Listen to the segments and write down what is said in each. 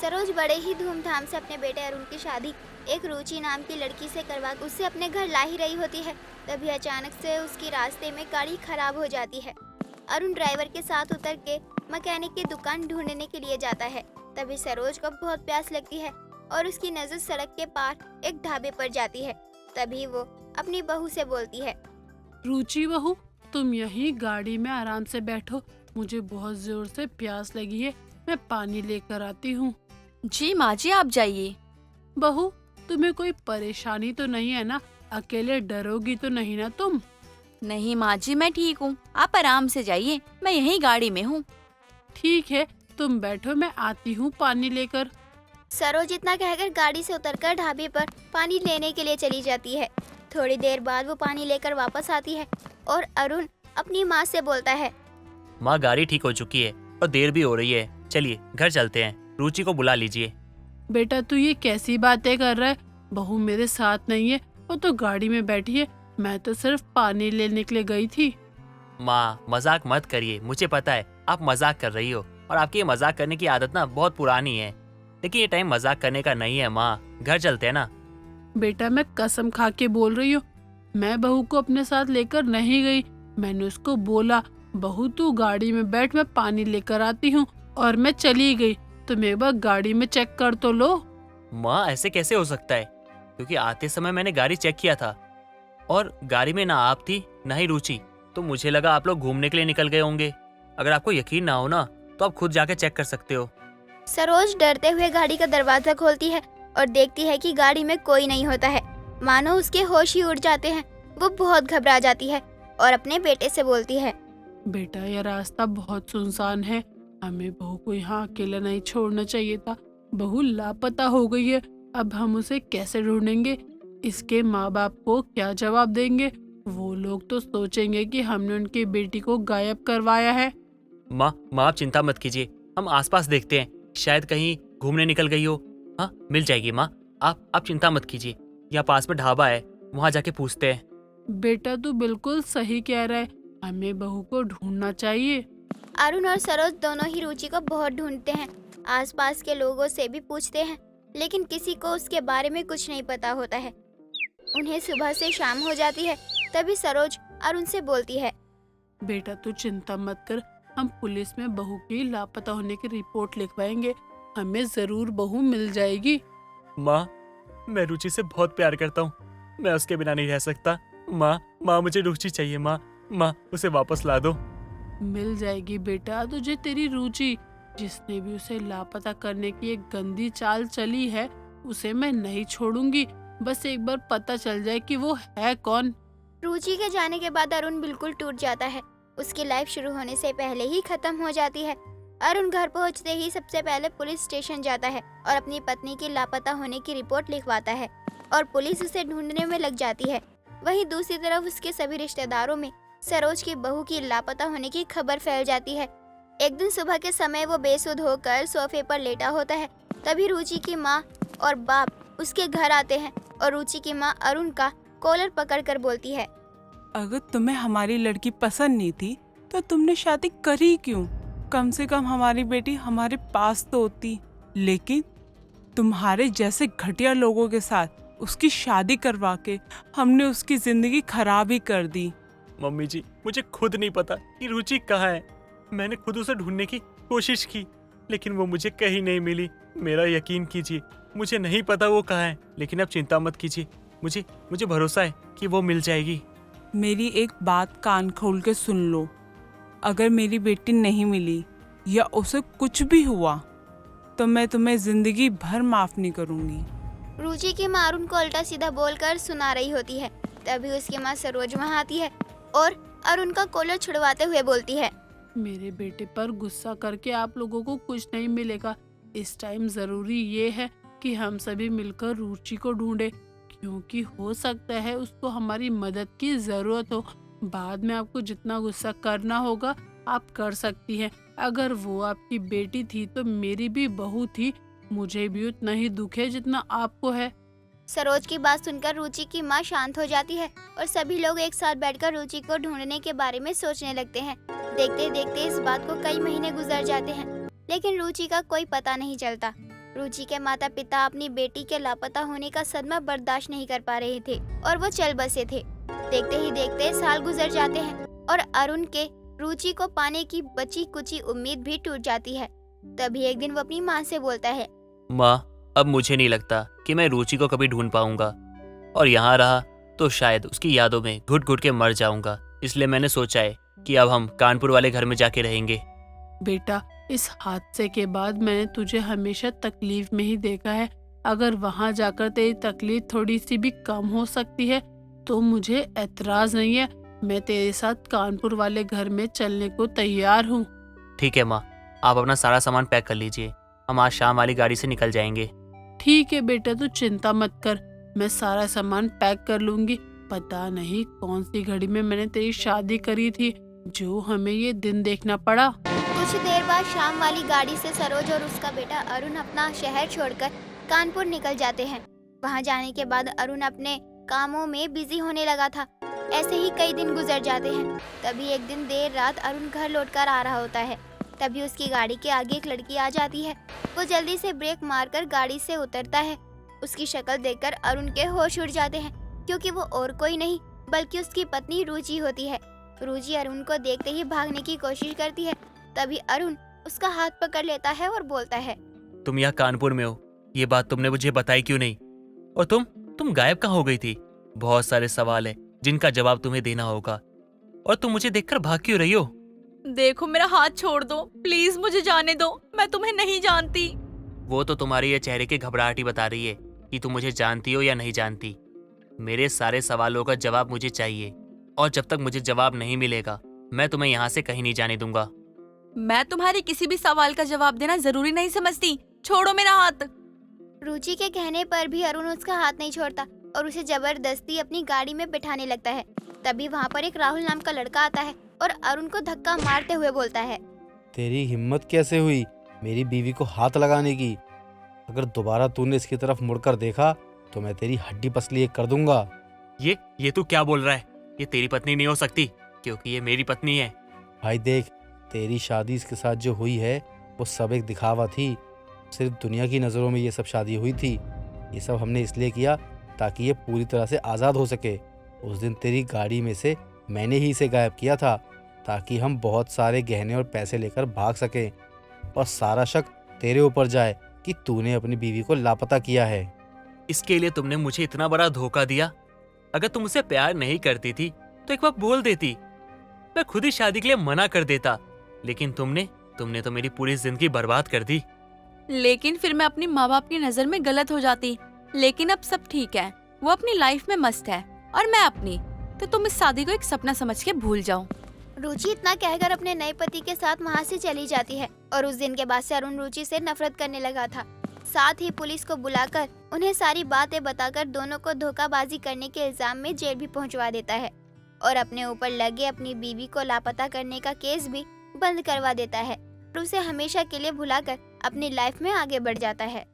सरोज बड़े ही धूमधाम से अपने बेटे अरुण की शादी एक रुचि नाम की लड़की से करवा उसे अपने घर ला ही रही होती है। तभी अचानक से उसकी रास्ते में गाड़ी खराब हो जाती है। अरुण ड्राइवर के साथ उतर के मैकेनिक की दुकान ढूंढने के लिए जाता है। तभी सरोज को बहुत प्यास लगती है और उसकी नजर सड़क के पार एक ढाबे पर जाती है। तभी वो अपनी बहू से बोलती है, रुचि बहू, तुम यहीं गाड़ी में आराम से बैठो, मुझे बहुत जोर से प्यास लगी है, मैं पानी लेकर आती हूँ। जी माँ जी, आप जाइए। बहू, तुम्हें कोई परेशानी तो नहीं है ना? अकेले डरोगी तो नहीं ना तुम? नहीं माँ जी, मैं ठीक हूँ, आप आराम से जाइए, मैं यहीं गाड़ी में हूँ। ठीक है, तुम बैठो, मैं आती हूँ पानी लेकर। सरोज इतना कहकर गाड़ी से उतरकर ढाबे पर पानी लेने के लिए चली जाती है। थोड़ी देर बाद वो पानी लेकर वापस आती है और अरुण अपनी माँ से बोलता है, माँ गाड़ी ठीक हो चुकी है और देर भी हो रही है, चलिए घर चलते हैं, रुचि को बुला लीजिए। बेटा, तू ये कैसी बातें कर रहा है? बहू मेरे साथ नहीं है, वो तो गाड़ी में बैठी है, मैं तो सिर्फ पानी लेने के लिए गई थी। माँ मजाक मत करिए, मुझे पता है आप मजाक कर रही हो और आपकी ये मजाक करने की आदत ना बहुत पुरानी है, लेकिन ये टाइम मजाक करने का नहीं है। माँ घर चलते हैं ना। बेटा, मैं कसम खा के बोल रही हूँ, मैं बहू को अपने साथ लेकर नहीं गई। मैंने उसको बोला, बहू तू गाड़ी में बैठ, मैं पानी लेकर आती हूँ, और मैं चली गई। तुम एक बार गाड़ी में चेक कर तो लो। माँ ऐसे कैसे हो सकता है, क्योंकि आते समय मैंने गाड़ी चेक किया था और गाड़ी में ना आप थी ना ही रुचि, तो मुझे लगा आप लोग घूमने के लिए निकल गए होंगे। अगर आपको यकीन ना हो ना तो आप खुद जाके चेक कर सकते हो। सरोज डरते हुए गाड़ी का दरवाजा खोलती है और देखती है कि गाड़ी में कोई नहीं होता है। मानो उसके होश ही उड़ जाते हैं। वो बहुत घबरा जाती है और अपने बेटे से बोलती है, बेटा, यह रास्ता बहुत सुनसान है, हमें बहू को यहाँ अकेला नहीं छोड़ना चाहिए था। बहू लापता हो गई है, अब हम उसे कैसे ढूंढेंगे? इसके माँ बाप को क्या जवाब देंगे? वो लोग तो सोचेंगे कि हमने उनकी बेटी को गायब करवाया है। माँ आप चिंता मत कीजिए, हम आसपास देखते हैं, शायद कहीं घूमने निकल गई हो। हाँ मिल जाएगी माँ, आप चिंता मत कीजिए, यहाँ पास में ढाबा है, वहाँ जाके पूछते हैं। बेटा, तू बिल्कुल सही कह रहा है, हमें बहू को ढूंढना चाहिए। अरुण और सरोज दोनों ही रुचि को बहुत ढूंढते हैं। आसपास के लोगों से भी पूछते हैं, लेकिन किसी को उसके बारे में कुछ नहीं पता होता है। उन्हें सुबह से शाम हो जाती है। तभी सरोज अरुण से बोलती है, बेटा तू चिंता मत कर, हम पुलिस में बहू की लापता होने की रिपोर्ट लिखवाएंगे, हमें जरूर बहू मिल जाएगी। माँ मैं रुचि से बहुत प्यार करता हूँ, मैं उसके बिना नहीं रह सकता। माँ मुझे रुचि चाहिए, माँ उसे वापस ला दो। मिल जाएगी बेटा तुझे तेरी रुचि। जिसने भी उसे लापता करने की एक गंदी चाल चली है, उसे मैं नहीं छोड़ूंगी। बस एक बार पता चल जाए कि वो है कौन। रुचि के जाने के बाद अरुण बिल्कुल टूट जाता है। उसकी लाइफ शुरू होने से पहले ही खत्म हो जाती है। अरुण घर पहुंचते ही सबसे पहले पुलिस स्टेशन जाता है और अपनी पत्नी की लापता होने की रिपोर्ट लिखवाता है और पुलिस उसे ढूंढने में लग जाती है। वहीं दूसरी तरफ उसके सभी रिश्तेदारों में सरोज की बहू की लापता होने की खबर फैल जाती है। एक दिन सुबह के समय वो बेसुध होकर सोफे पर लेटा होता है। तभी रुचि की माँ और बाप उसके घर आते हैं और रुचि की माँ अरुण का कॉलर पकड़कर बोलती है, अगर तुम्हें हमारी लड़की पसंद नहीं थी तो तुमने शादी करी क्यों? कम से कम हमारी बेटी हमारे पास तो होती, लेकिन तुम्हारे जैसे घटिया लोगों के साथ उसकी शादी करवा के हमने उसकी जिंदगी खराब ही कर दी। मम्मी जी मुझे खुद नहीं पता कि रुचि कहाँ है। मैंने खुद उसे ढूंढने की कोशिश की, लेकिन वो मुझे कहीं नहीं मिली। मेरा यकीन कीजिए, मुझे नहीं पता वो कहाँ है, लेकिन अब चिंता मत कीजिए, मुझे भरोसा है कि वो मिल जाएगी। मेरी एक बात कान खोल के सुन लो, अगर मेरी बेटी नहीं मिली या उसे कुछ भी हुआ तो मैं तुम्हें जिंदगी भर माफ नहीं करूंगी। रुचि की माँ अरुण को उल्टा सीधा बोलकर सुना रही होती है। तभी उसकी माँ सरोज वहाँ आती है और अरुण का कॉलर छुड़वाते हुए बोलती है, मेरे बेटे पर गुस्सा करके आप लोगों को कुछ नहीं मिलेगा। इस टाइम जरूरी ये है कि हम सभी मिलकर रुचि को ढूंढे, क्योंकि हो सकता है उसको हमारी मदद की जरूरत हो। बाद में आपको जितना गुस्सा करना होगा आप कर सकती हैं। अगर वो आपकी बेटी थी तो मेरी भी बहू थी, मुझे भी उतना ही दुख है जितना आपको है। सरोज की बात सुनकर रुचि की माँ शांत हो जाती है और सभी लोग एक साथ बैठकर रुचि को ढूंढने के बारे में सोचने लगते हैं। देखते देखते इस बात को कई महीने गुजर जाते हैं, लेकिन रुचि का कोई पता नहीं चलता। रुचि के माता पिता अपनी बेटी के लापता होने का सदमा बर्दाश्त नहीं कर पा रहे थे और वो चल बसे थे। देखते ही देखते साल गुजर जाते हैं और अरुण के रुचि को पाने की बची कुची उम्मीद भी टूट जाती है। तभी एक दिन वो अपनी माँ से बोलता है, माँ, अब मुझे नहीं लगता कि मैं रुचि को कभी ढूंढ पाऊंगा और यहाँ रहा तो शायद उसकी यादों में घुट घुट के मर जाऊंगा। इसलिए मैंने सोचा है कि अब हम कानपुर वाले घर में जाके रहेंगे। बेटा, इस हादसे के बाद मैंने तुझे हमेशा तकलीफ में ही देखा है। अगर वहाँ जाकर तेरी तकलीफ थोड़ी सी भी कम हो सकती है तो मुझे एतराज नहीं है। मैं तेरे साथ कानपुर वाले घर में चलने को तैयार हूँ। ठीक है माँ, आप अपना सारा सामान पैक कर लीजिए। हम आज शाम वाली गाड़ी से निकल जाएंगे। ठीक है बेटा, तू चिंता मत कर, मैं सारा सामान पैक कर लूंगी। पता नहीं कौन सी घड़ी में मैंने तेरी शादी करी थी जो हमें ये दिन देखना पड़ा। कुछ देर बाद शाम वाली गाड़ी से सरोज और उसका बेटा अरुण अपना शहर छोड़कर कानपुर निकल जाते हैं। वहां जाने के बाद अरुण अपने कामों में बिजी होने लगा था। ऐसे ही कई दिन गुजर जाते हैं। तभी एक दिन देर रात अरुण घर लौटकर आ रहा होता है। तभी उसकी गाड़ी के आगे एक लड़की आ जाती है। वो जल्दी से ब्रेक मारकर गाड़ी से उतरता है। उसकी शक्ल देखकर अरुण के होश उड़ जाते हैं, क्योंकि वो और कोई नहीं बल्कि उसकी पत्नी रुचि होती है। रुचि अरुण को देखते ही भागने की कोशिश करती है। तभी अरुण उसका हाथ पकड़ लेता है और बोलता है, तुम यहाँ कानपुर में हो, ये बात तुमने मुझे बताई क्यों नहीं? और तुम गायब कहाँ हो गई थी? बहुत सारे सवाल है जिनका जवाब तुम्हें देना होगा, और तुम मुझे देखकर भाग क्यों रही हो? देखो, मेरा हाथ छोड़ दो प्लीज, मुझे जाने दो, मैं तुम्हें नहीं जानती। वो तो तुम्हारे ये चेहरे की घबराहट ही बता रही है कि तुम मुझे जानती हो या नहीं जानती। मेरे सारे सवालों का जवाब मुझे चाहिए, और जब तक मुझे जवाब नहीं मिलेगा मैं तुम्हें यहाँ से कहीं नहीं जाने दूंगा। मैं तुम्हारे किसी भी सवाल का जवाब देना जरूरी नहीं समझती, छोड़ो मेरा हाथ। रुचि के कहने पर भी अरुण उसका हाथ नहीं छोड़ता और उसे जबरदस्ती अपनी गाड़ी में बिठाने लगता है। तभी वहाँ पर एक राहुल नाम का लड़का आता है और अरुण को धक्का मारते हुए बोलता है, तेरी हिम्मत कैसे हुई मेरी बीवी को हाथ लगाने की? अगर दोबारा तूने इसकी तरफ मुड़कर देखा तो मैं तेरी हड्डी पसली एक कर दूंगा। ये तू क्या बोल रहा है? ये तेरी पत्नी नहीं हो सकती, क्योंकि ये मेरी पत्नी है। भाई देख, तेरी शादी इसके साथ जो हुई है वो सब एक दिखावा थी। सिर्फ दुनिया की नज़रों में ये सब शादी हुई थी। ये सब हमने इसलिए किया ताकि ये पूरी तरह से आज़ाद हो सके। उस दिन तेरी गाड़ी में से मैंने ही इसे गायब किया था ताकि हम बहुत सारे गहने और पैसे लेकर भाग सकें और सारा शक तेरे ऊपर जाए कि तूने अपनी बीवी को लापता किया है। इसके लिए तुमने मुझे इतना बड़ा धोखा दिया? अगर तुम मुझसे प्यार नहीं करती थी तो एक बार बोल देती, मैं खुद ही शादी के लिए मना कर देता। लेकिन तुमने तो मेरी पूरी जिंदगी बर्बाद कर दी। लेकिन फिर मैं अपनी माँ बाप की नजर में गलत हो जाती। लेकिन अब सब ठीक है, वो अपनी लाइफ में मस्त है और मैं अपनी, तो तुम इस शादी को एक सपना समझ के भूल जाओ। रुचि इतना कहकर अपने नए पति के साथ वहाँ से चली जाती है और उस दिन के बाद से अरुण रुचि से नफरत करने लगा था। साथ ही पुलिस को बुलाकर उन्हें सारी बातें बताकर दोनों को धोखाबाजी करने के इल्जाम में जेल भी पहुंचवा देता है और अपने ऊपर लगे अपनी बीवी को लापता करने का केस भी बंद करवा देता है और उसे हमेशा के लिए भुलाकर अपनी लाइफ में आगे बढ़ जाता है।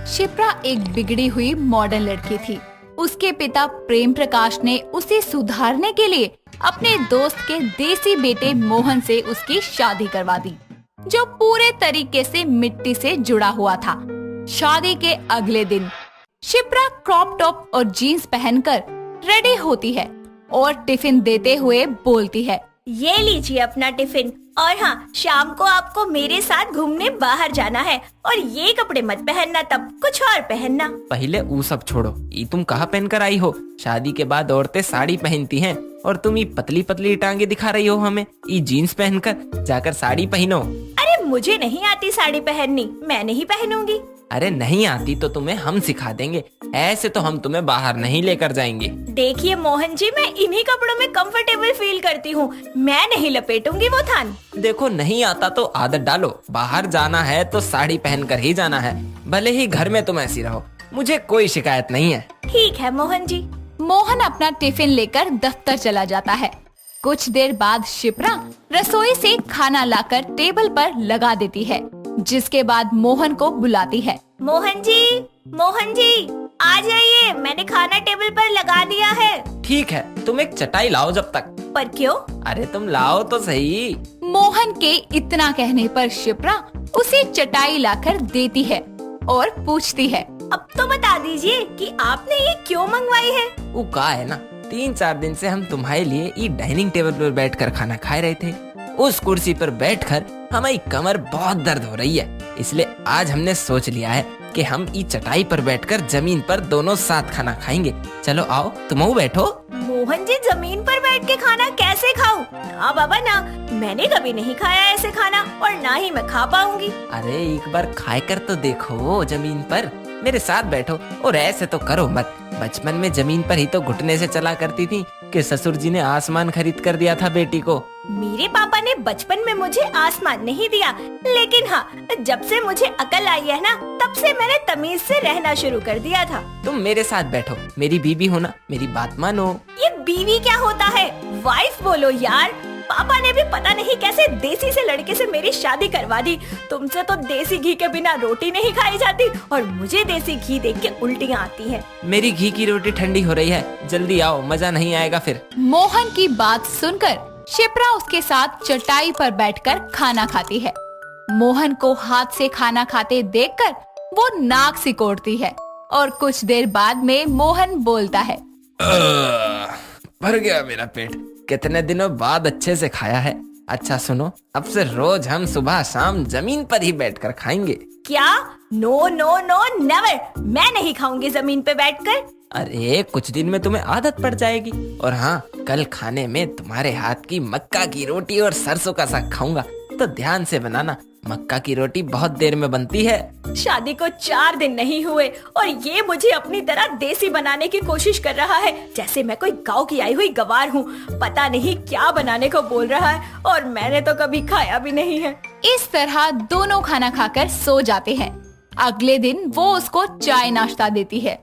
शिप्रा एक बिगड़ी हुई मॉडर्न लड़की थी। उसके पिता प्रेम प्रकाश ने उसे सुधारने के लिए अपने दोस्त के देसी बेटे मोहन से उसकी शादी करवा दी, जो पूरे तरीके से मिट्टी से जुड़ा हुआ था। शादी के अगले दिन शिप्रा क्रॉप टॉप और जीन्स पहनकर रेडी होती है और टिफिन देते हुए बोलती है, ये लीजिए अपना टिफिन, और हाँ, शाम को आपको मेरे साथ घूमने बाहर जाना है और ये कपड़े मत पहनना, तब कुछ और पहनना। पहले वो सब छोड़ो, ये तुम कहाँ पहन कर आई हो? शादी के बाद औरतें साड़ी पहनती हैं और तुम ये पतली पतली टांगे दिखा रही हो हमें। ये जीन्स पहनकर जाकर साड़ी पहनो। अरे मुझे नहीं आती साड़ी पहननी, मैं नहीं पहनूंगी। अरे नहीं आती तो तुम्हें हम सिखा देंगे, ऐसे तो हम तुम्हें बाहर नहीं लेकर जाएंगे। देखिए मोहन जी, मैं इन्हीं कपड़ों में कंफर्टेबल फील करती हूँ, मैं नहीं लपेटूंगी वो थान। देखो, नहीं आता तो आदत डालो, बाहर जाना है तो साड़ी पहनकर ही जाना है, भले ही घर में तुम ऐसी रहो, मुझे कोई शिकायत नहीं है। ठीक है मोहन जी। मोहन अपना टिफिन लेकर दफ्तर चला जाता है। कुछ देर बाद शिप्रा रसोई से खाना लाकर टेबल पर लगा देती है, जिसके बाद मोहन को बुलाती है। मोहन जी आ जाइए, मैंने खाना टेबल पर लगा दिया है। ठीक है, तुम एक चटाई लाओ जब तक। पर क्यों? अरे तुम लाओ तो सही। मोहन के इतना कहने पर शिप्रा उसे चटाई लाकर देती है और पूछती है। अब तो बता दीजिए कि आपने ये क्यों मंगवाई है। वो का है ना, 3-4 दिन से हम तुम्हारे लिए ये डाइनिंग टेबल पर बैठकर खाना खा रहे थे। उस कुर्सी पर बैठकर हमारी कमर बहुत दर्द हो रही है, इसलिए आज हमने सोच लिया है कि हम ये चटाई पर बैठकर जमीन पर दोनों साथ खाना खाएंगे। चलो आओ, तुम बैठो। मोहन जी, जमीन पर बैठ के खाना कैसे खाऊं? ना बाबा ना, मैंने कभी नहीं खाया ऐसे खाना और ना ही मैं खा पाऊंगी। अरे एक बार खाए कर तो देखो जमीन पर, मेरे साथ बैठो और ऐसे तो करो मत। बचपन में जमीन पर ही तो घुटने से चला करती थी कि ससुर जी ने आसमान खरीद कर दिया था बेटी को। मेरे पापा ने बचपन में मुझे आसमान नहीं दिया, लेकिन हाँ, जब से मुझे अकल आई है ना, तब से मैंने तमीज से रहना शुरू कर दिया था। तुम मेरे साथ बैठो, मेरी बीबी हो ना, मेरी बात मानो। ये बीवी क्या होता है? वाइफ बोलो यार। पापा ने भी पता नहीं कैसे देसी से लड़के से मेरी शादी करवा दी। तुमसे तो देसी घी के बिना रोटी नहीं खाई जाती और मुझे देसी घी देख के उल्टियाँ आती हैं। मेरी घी की रोटी ठंडी हो रही है, जल्दी आओ, मजा नहीं आएगा फिर। मोहन की बात सुनकर शिप्रा उसके साथ चटाई पर बैठकर खाना खाती है। मोहन को हाथ से खाना खाते देखकर वो नाक सिकोड़ती है और कुछ देर बाद में मोहन बोलता है, भर गया मेरा पेट, कितने दिनों बाद अच्छे से खाया है। अच्छा सुनो, अब से रोज हम सुबह शाम जमीन पर ही बैठकर खाएंगे। क्या? नो नो नो नेवर, मैं नहीं खाऊंगी जमीन पे बैठकर। अरे कुछ दिन में तुम्हें आदत पड़ जाएगी। और हाँ, कल खाने में तुम्हारे हाथ की मक्का की रोटी और सरसों का साग खाऊंगा, तो ध्यान से बनाना। मक्का की रोटी बहुत देर में बनती है। शादी को 4 दिन नहीं हुए और ये मुझे अपनी तरह देसी बनाने की कोशिश कर रहा है, जैसे मैं कोई गांव की आई हुई गवार हूँ। पता नहीं क्या बनाने को बोल रहा है और मैंने तो कभी खाया भी नहीं है। इस तरह दोनों खाना खाकर सो जाते हैं। अगले दिन वो उसको चाय नाश्ता देती है।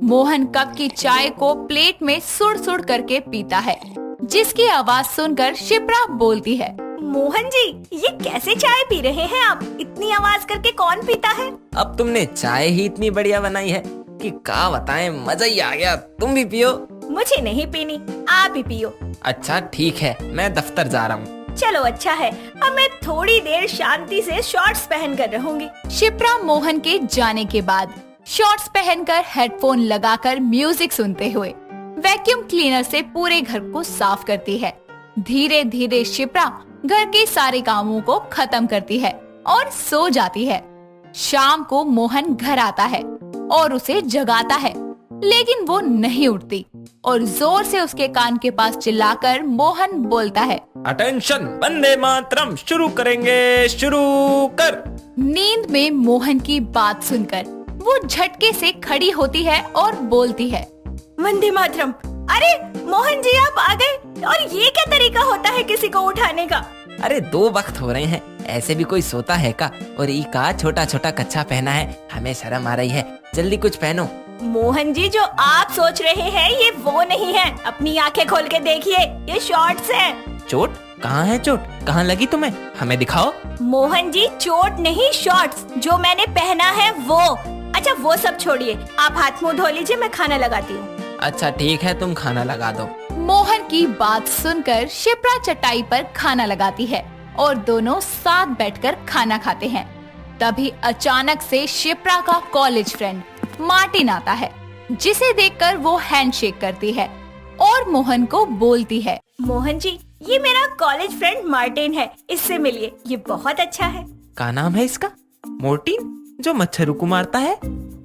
मोहन कप की चाय को प्लेट में सुड़ सुड़ करके पीता है, जिसकी आवाज सुनकर शिप्रा बोलती है, मोहन जी, ये कैसे चाय पी रहे हैं आप? इतनी आवाज करके कौन पीता है? अब तुमने चाय ही इतनी बढ़िया बनाई है कि क्या बताएं, मजा ही आ गया। तुम भी पियो। मुझे नहीं पीनी, आप ही पियो। अच्छा ठीक है, मैं दफ्तर जा रहा हूँ। चलो अच्छा है, अब मैं थोड़ी देर शांति से शॉर्ट्स पहन कर रहूंगी। शिप्रा मोहन के जाने के बाद शॉर्ट्स पहनकर हेडफोन लगाकर म्यूजिक सुनते हुए वैक्यूम क्लीनर से पूरे घर को साफ करती है। धीरे धीरे शिप्रा घर के सारे कामों को खत्म करती है और सो जाती है। शाम को मोहन घर आता है और उसे जगाता है, लेकिन वो नहीं उठती और जोर से उसके कान के पास चिल्लाकर मोहन बोलता है, अटेंशन, वंदे मातरम शुरू करेंगे, शुरू कर। नींद में मोहन की बात सुनकर वो झटके से खड़ी होती है और बोलती है, वंदे मातरम। अरे मोहन जी, आप आ गए। और ये क्या तरीका होता है किसी को उठाने का? अरे 2 वक्त हो रहे हैं, ऐसे भी कोई सोता है का? और ई का छोटा छोटा कच्चा पहना है, हमें शर्म आ रही है, जल्दी कुछ पहनो। मोहन जी, जो आप सोच रहे हैं ये वो नहीं है। अपनी आंखें खोल के देखिए, ये शॉर्ट्स हैं। चोट? कहाँ है चोट? कहाँ लगी तुम्हें? हमें दिखाओ। मोहन जी, चोट नहीं, शॉर्ट्स जो मैंने पहना है वो। अच्छा वो सब छोड़िए, आप हाथ मुंह धो लीजिए, मैं खाना लगाती हूँ। अच्छा ठीक है, तुम खाना लगा दो। मोहन की बात सुनकर शिप्रा चटाई पर खाना लगाती है और दोनों साथ बैठकर खाना खाते हैं। तभी अचानक से शिप्रा का कॉलेज फ्रेंड मार्टिन आता है, जिसे देखकर वो हैंडशेक करती है और मोहन को बोलती है, मोहन जी, ये मेरा कॉलेज फ्रेंड मार्टिन है, इससे मिलिए, ये बहुत अच्छा है। क्या नाम है इसका? मोर्टिन? जो मच्छरों को मारता है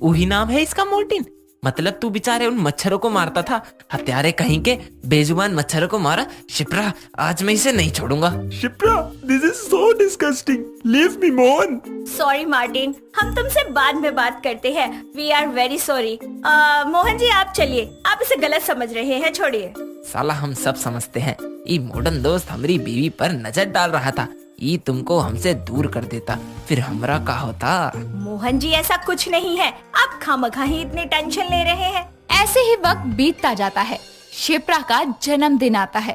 वही नाम है इसका, मोर्टिन? मतलब तू बेचारे उन मच्छरों को मारता था, हत्यारे कहीं के, बेजुबान मच्छरों को मारा। शिप्रा, आज मैं इसे नहीं छोड़ूंगा। Shipra, this is so disgusting, leave me Mohan. Sorry Martin, हम तुमसे बाद में बात करते हैं। We are very sorry. Mohan ji आप चलिए, आप इसे गलत समझ रहे हैं, छोड़िए। साला हम सब समझते हैं, ये मॉडर्न दोस्त हमारी बीवी पर नजर डाल रहा था, ये तुमको हमसे दूर कर देता, फिर हमरा का होता। मोहन जी ऐसा कुछ नहीं है, आप खामखा ही इतनी टेंशन ले रहे हैं। ऐसे ही वक्त बीतता जाता है। शिप्रा का जन्मदिन आता है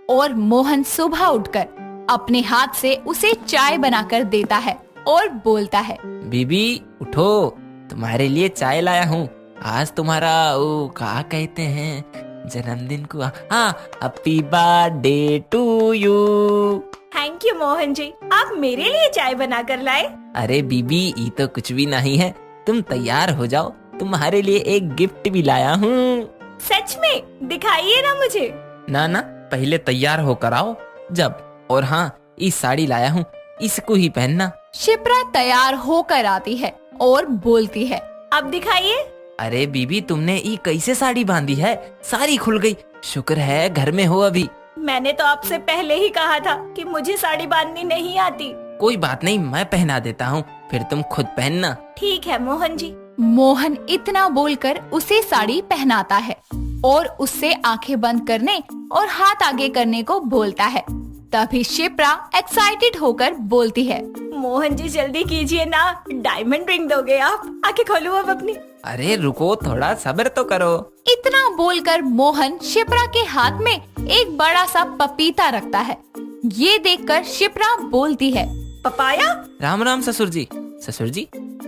और मोहन सुबह उठकर अपने हाथ से उसे चाय बनाकर देता है और बोलता है, बीबी उठो, तुम्हारे लिए चाय लाया हूँ। आज तुम्हारा वो क्या कहते हैं, जन्मदिन को, हाँ, happy birthday to you. Thank you Mohan ji, आप मेरे लिए चाय बना कर लाए। अरे बीबी, ये तो कुछ भी नहीं है, तुम तैयार हो जाओ, तुम्हारे लिए एक गिफ्ट भी लाया हूँ। सच में? दिखाइए ना मुझे। ना ना, पहले तैयार होकर आओ जब। और हाँ, इस साड़ी लाया हूँ, इसको ही पहनना। शिप्रा तैयार होकर आती है और बोलती है, अब दिखाइए। अरे बीबी, तुमने ये कैसे साड़ी बांधी है? साड़ी खुल गई। शुक्र है घर में हो अभी। मैंने तो आपसे पहले ही कहा था कि मुझे साड़ी बांधनी नहीं आती। कोई बात नहीं, मैं पहना देता हूँ, फिर तुम खुद पहनना। ठीक है मोहन जी। मोहन इतना बोलकर उसे साड़ी पहनाता है और उससे आंखें बंद करने और हाथ आगे करने को बोलता है। तभी शिप्रा एक्साइटेड होकर बोलती है, मोहन जी जल्दी कीजिए ना, डायमंड रिंग दोगे आप? आंखें खोलो अब अपनी। अरे रुको, थोड़ा सब्र तो करो। इतना बोलकर मोहन शिप्रा के हाथ में एक बड़ा सा पपीता रखता है। ये देखकर शिप्रा बोलती है, पपाया? राम राम ससुर जी। ससुर जी?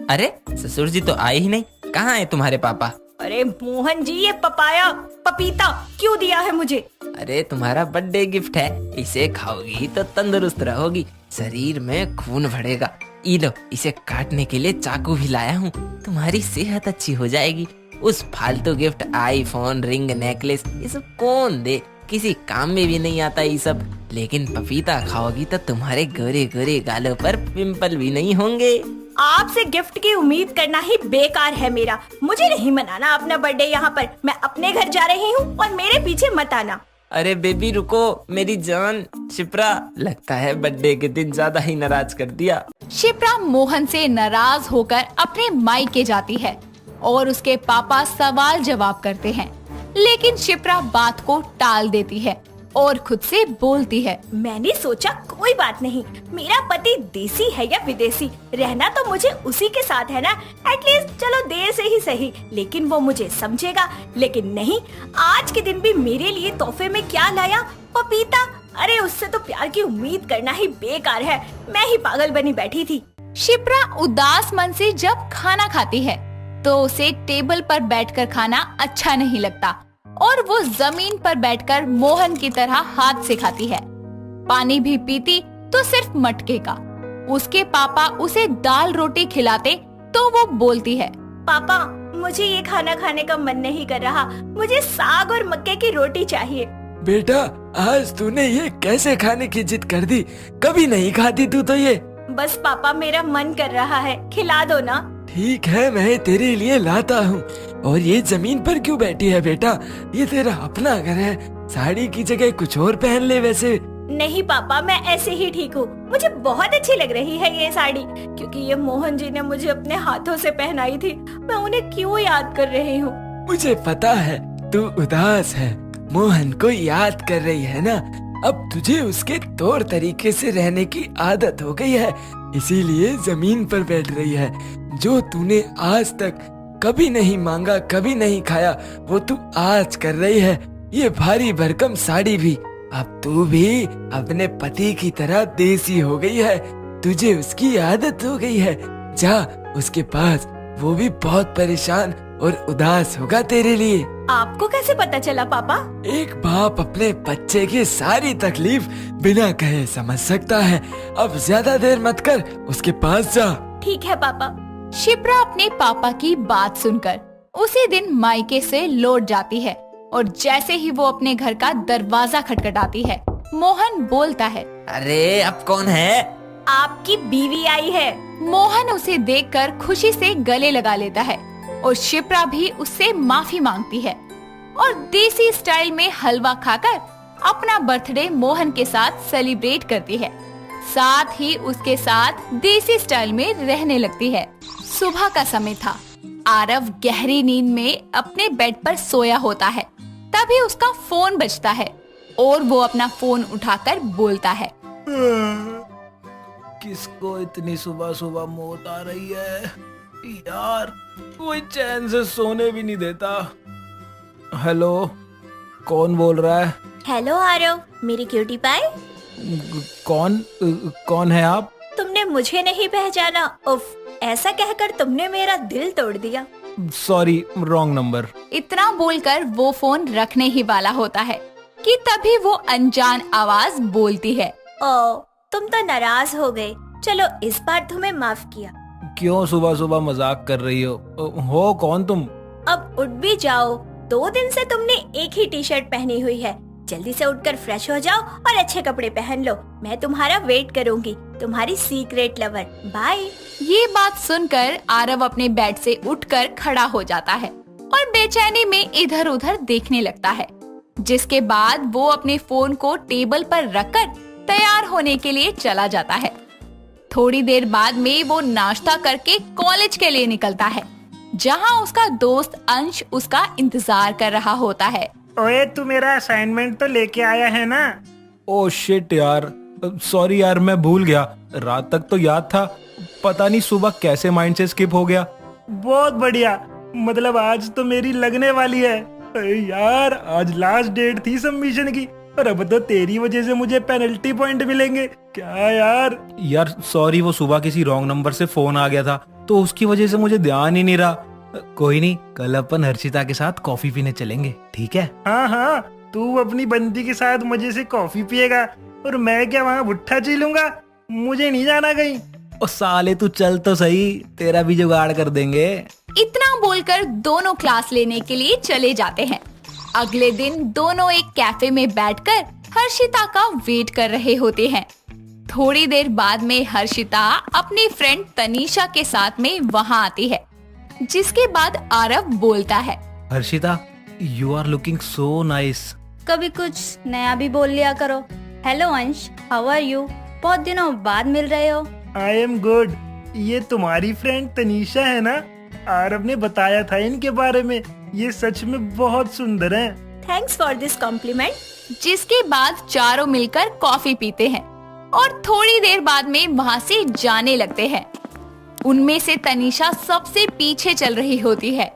अरे ससुर जी तो आए ही नहीं, कहाँ है तुम्हारे पापा? अरे मोहन जी, ये पपाया पपीता क्यों दिया है मुझे? अरे तुम्हारा बर्थडे गिफ्ट है, इसे खाओगी तो तंदुरुस्त रहोगी, शरीर में खून बढ़ेगा। ये लो, इसे काटने के लिए चाकू भी लाया हूँ, तुम्हारी सेहत अच्छी हो जाएगी। उस फालतू गिफ्ट आईफोन, रिंग, नेकलेस, ये सब कौन दे? किसी काम में भी नहीं आता ये सब। लेकिन पपीता खाओगी तो तुम्हारे गोरे गोरे गालों पर पिंपल भी नहीं होंगे। आपसे गिफ्ट की उम्मीद करना ही बेकार है मेरा। मुझे नहीं मनाना अपना बर्थडे यहाँ पर। मैं अपने घर जा रही हूँ और मेरे पीछे मत आना। अरे बेबी रुको, मेरी जान शिप्रा, लगता है बर्थडे के दिन ज्यादा ही नाराज कर दिया। शिप्रा मोहन से नाराज होकर अपने मायके जाती है और उसके पापा सवाल जवाब करते हैं, लेकिन शिप्रा बात को टाल देती है और खुद से बोलती है, मैंने सोचा कोई बात नहीं, मेरा पति देसी है या विदेशी, रहना तो मुझे उसी के साथ है ना। एटलीस्ट चलो देर से ही सही, लेकिन वो मुझे समझेगा। लेकिन नहीं, आज के दिन भी मेरे लिए तोहफे में क्या लाया? पपीता। अरे उससे तो प्यार की उम्मीद करना ही बेकार है। मैं ही पागल बनी बैठी थी। शिप्रा उदास मन से जब खाना खाती है तो उसे टेबल पर बैठकर खाना अच्छा नहीं लगता और वो जमीन पर बैठकर मोहन की तरह हाथ से खाती है। पानी भी पीती तो सिर्फ मटके का। उसके पापा उसे दाल रोटी खिलाते तो वो बोलती है, पापा मुझे ये खाना खाने का मन नहीं कर रहा, मुझे साग और मक्के की रोटी चाहिए। बेटा, आज तूने ये कैसे खाने की जिद कर दी? कभी नहीं खाती तू तो ये। बस पापा मेरा मन कर रहा है, खिला दो ना। ठीक है, मैं तेरे लिए लाता हूँ। और ये जमीन पर क्यों बैठी है बेटा? ये तेरा अपना घर है, साड़ी की जगह कुछ और पहन ले। वैसे नहीं पापा, मैं ऐसे ही ठीक हूँ। मुझे बहुत अच्छी लग रही है ये साड़ी, क्योंकि ये मोहन जी ने मुझे अपने हाथों से पहनाई थी। मैं उन्हें क्यों याद कर रही हूँ? मुझे पता है तू उदास है, मोहन को याद कर रही है ना। अब तुझे उसके तौर तरीके से रहने की आदत हो गई है, इसीलिए जमीन पर बैठ रही है। जो तूने आज तक कभी नहीं मांगा, कभी नहीं खाया, वो तू आज कर रही है। ये भारी भरकम साड़ी भी। अब तू भी अपने पति की तरह देसी हो गई है, तुझे उसकी आदत हो गई है। जा उसके पास, वो भी बहुत परेशान और उदास होगा तेरे लिए। आपको कैसे पता चला पापा? एक बाप अपने बच्चे की सारी तकलीफ बिना कहे समझ सकता है। अब ज्यादा देर मत कर, उसके पास जा। ठीक है पापा। शिप्रा अपने पापा की बात सुनकर उसी दिन मायके से लौट जाती है और जैसे ही वो अपने घर का दरवाजा खटखटाती है, मोहन बोलता है, अरे अब कौन है? आपकी बीवी आई है। मोहन उसे देखकर खुशी से गले लगा लेता है और शिप्रा भी उससे माफी मांगती है और देसी स्टाइल में हलवा खाकर अपना बर्थडे मोहन के साथ सेलिब्रेट करती है। साथ ही उसके साथ देसी स्टाइल में रहने लगती है। सुबह का समय था। आरव गहरी नींद में अपने बेड पर सोया होता है। तभी उसका फोन बजता है और वो अपना फोन उठाकर बोलता है, किसको इतनी सुबह सुबह मौत आ रही है यार? कोई चैन से सोने भी नहीं देता। हेलो, कौन बोल रहा है? हेलो आरव, मेरी क्यूटी पाई। कौन है आप? तुमने मुझे नहीं पहचाना? उफ, ऐसा कहकर तुमने मेरा दिल तोड़ दिया। Sorry, wrong number. इतना बोलकर वो फोन रखने ही वाला होता है कि तभी वो अनजान आवाज बोलती है, ओ, तुम तो नाराज हो गए। चलो इस बार तुम्हें माफ किया। क्यों सुबह सुबह मजाक कर रही हो कौन तुम? अब उठ भी जाओ, 2 दिन से तुमने एक ही टी शर्ट पहनी हुई है। जल्दी से उठकर फ्रेश हो जाओ और अच्छे कपड़े पहन लो। मैं तुम्हारा वेट करूंगी, तुम्हारी सीक्रेट लवर। बाय। ये बात सुनकर आरव अपने बेड से उठकर खड़ा हो जाता है और बेचैनी में इधर उधर देखने लगता है, जिसके बाद वो अपने फोन को टेबल पर रखकर तैयार होने के लिए चला जाता है। थोड़ी देर बाद में वो नाश्ता करके कॉलेज के लिए निकलता है, जहां उसका दोस्त अंश उसका इंतजार कर रहा होता है। ओए, तू मेरा असाइनमेंट तो लेके आया है ना? ओह शिट यार, सॉरी यार, मैं भूल गया। रात तक तो याद था, पता नहीं सुबह कैसे माइंड से स्किप हो गया। बहुत बढ़िया, मतलब आज तो मेरी लगने वाली है। अरे यार, आज लास्ट डेट थी सबमिशन की और अब तो तेरी वजह से मुझे पेनल्टी पॉइंट मिलेंगे। क्या यार? यार सॉरी, वो सुबह किसी रॉन्ग नंबर से फोन आ गया था तो उसकी वजह से मुझे ध्यान ही नहीं रहा। कोई नहीं, कल अपन हर्षिता के साथ कॉफी पीने चलेंगे, ठीक है? हाँ हाँ, तू अपनी बंदी के साथ मजे से कॉफी पिएगा और मैं क्या वहाँ भुट्टा चीलूंगा? मुझे नहीं जाना कहीं। ओ साले तू चल तो सही, तेरा भी जुगाड़ कर देंगे। इतना बोलकर दोनों क्लास लेने के लिए चले जाते हैं। अगले दिन दोनों एक कैफे में बैठकर हर्षिता का वेट कर रहे होते हैं। थोड़ी देर बाद में हर्षिता अपनी फ्रेंड तनीषा के साथ में वहाँ आती है, जिसके बाद आरव बोलता है, Harshita, you are looking so nice. कभी कुछ नया भी बोल लिया करो। हेलो अंश, हाउ आर यू? बहुत दिनों बाद मिल रहे हो। I am good. ये तुम्हारी फ्रेंड तनीषा है ना? आरव ने बताया था इनके बारे में, ये सच में बहुत सुंदर हैं। Thanks for this complement. जिसके बाद चारों मिलकर कॉफी पीते हैं और थोड़ी देर बाद में वहाँ से जाने लगते हैं। उनमें से तनीषा सबसे पीछे चल रही होती है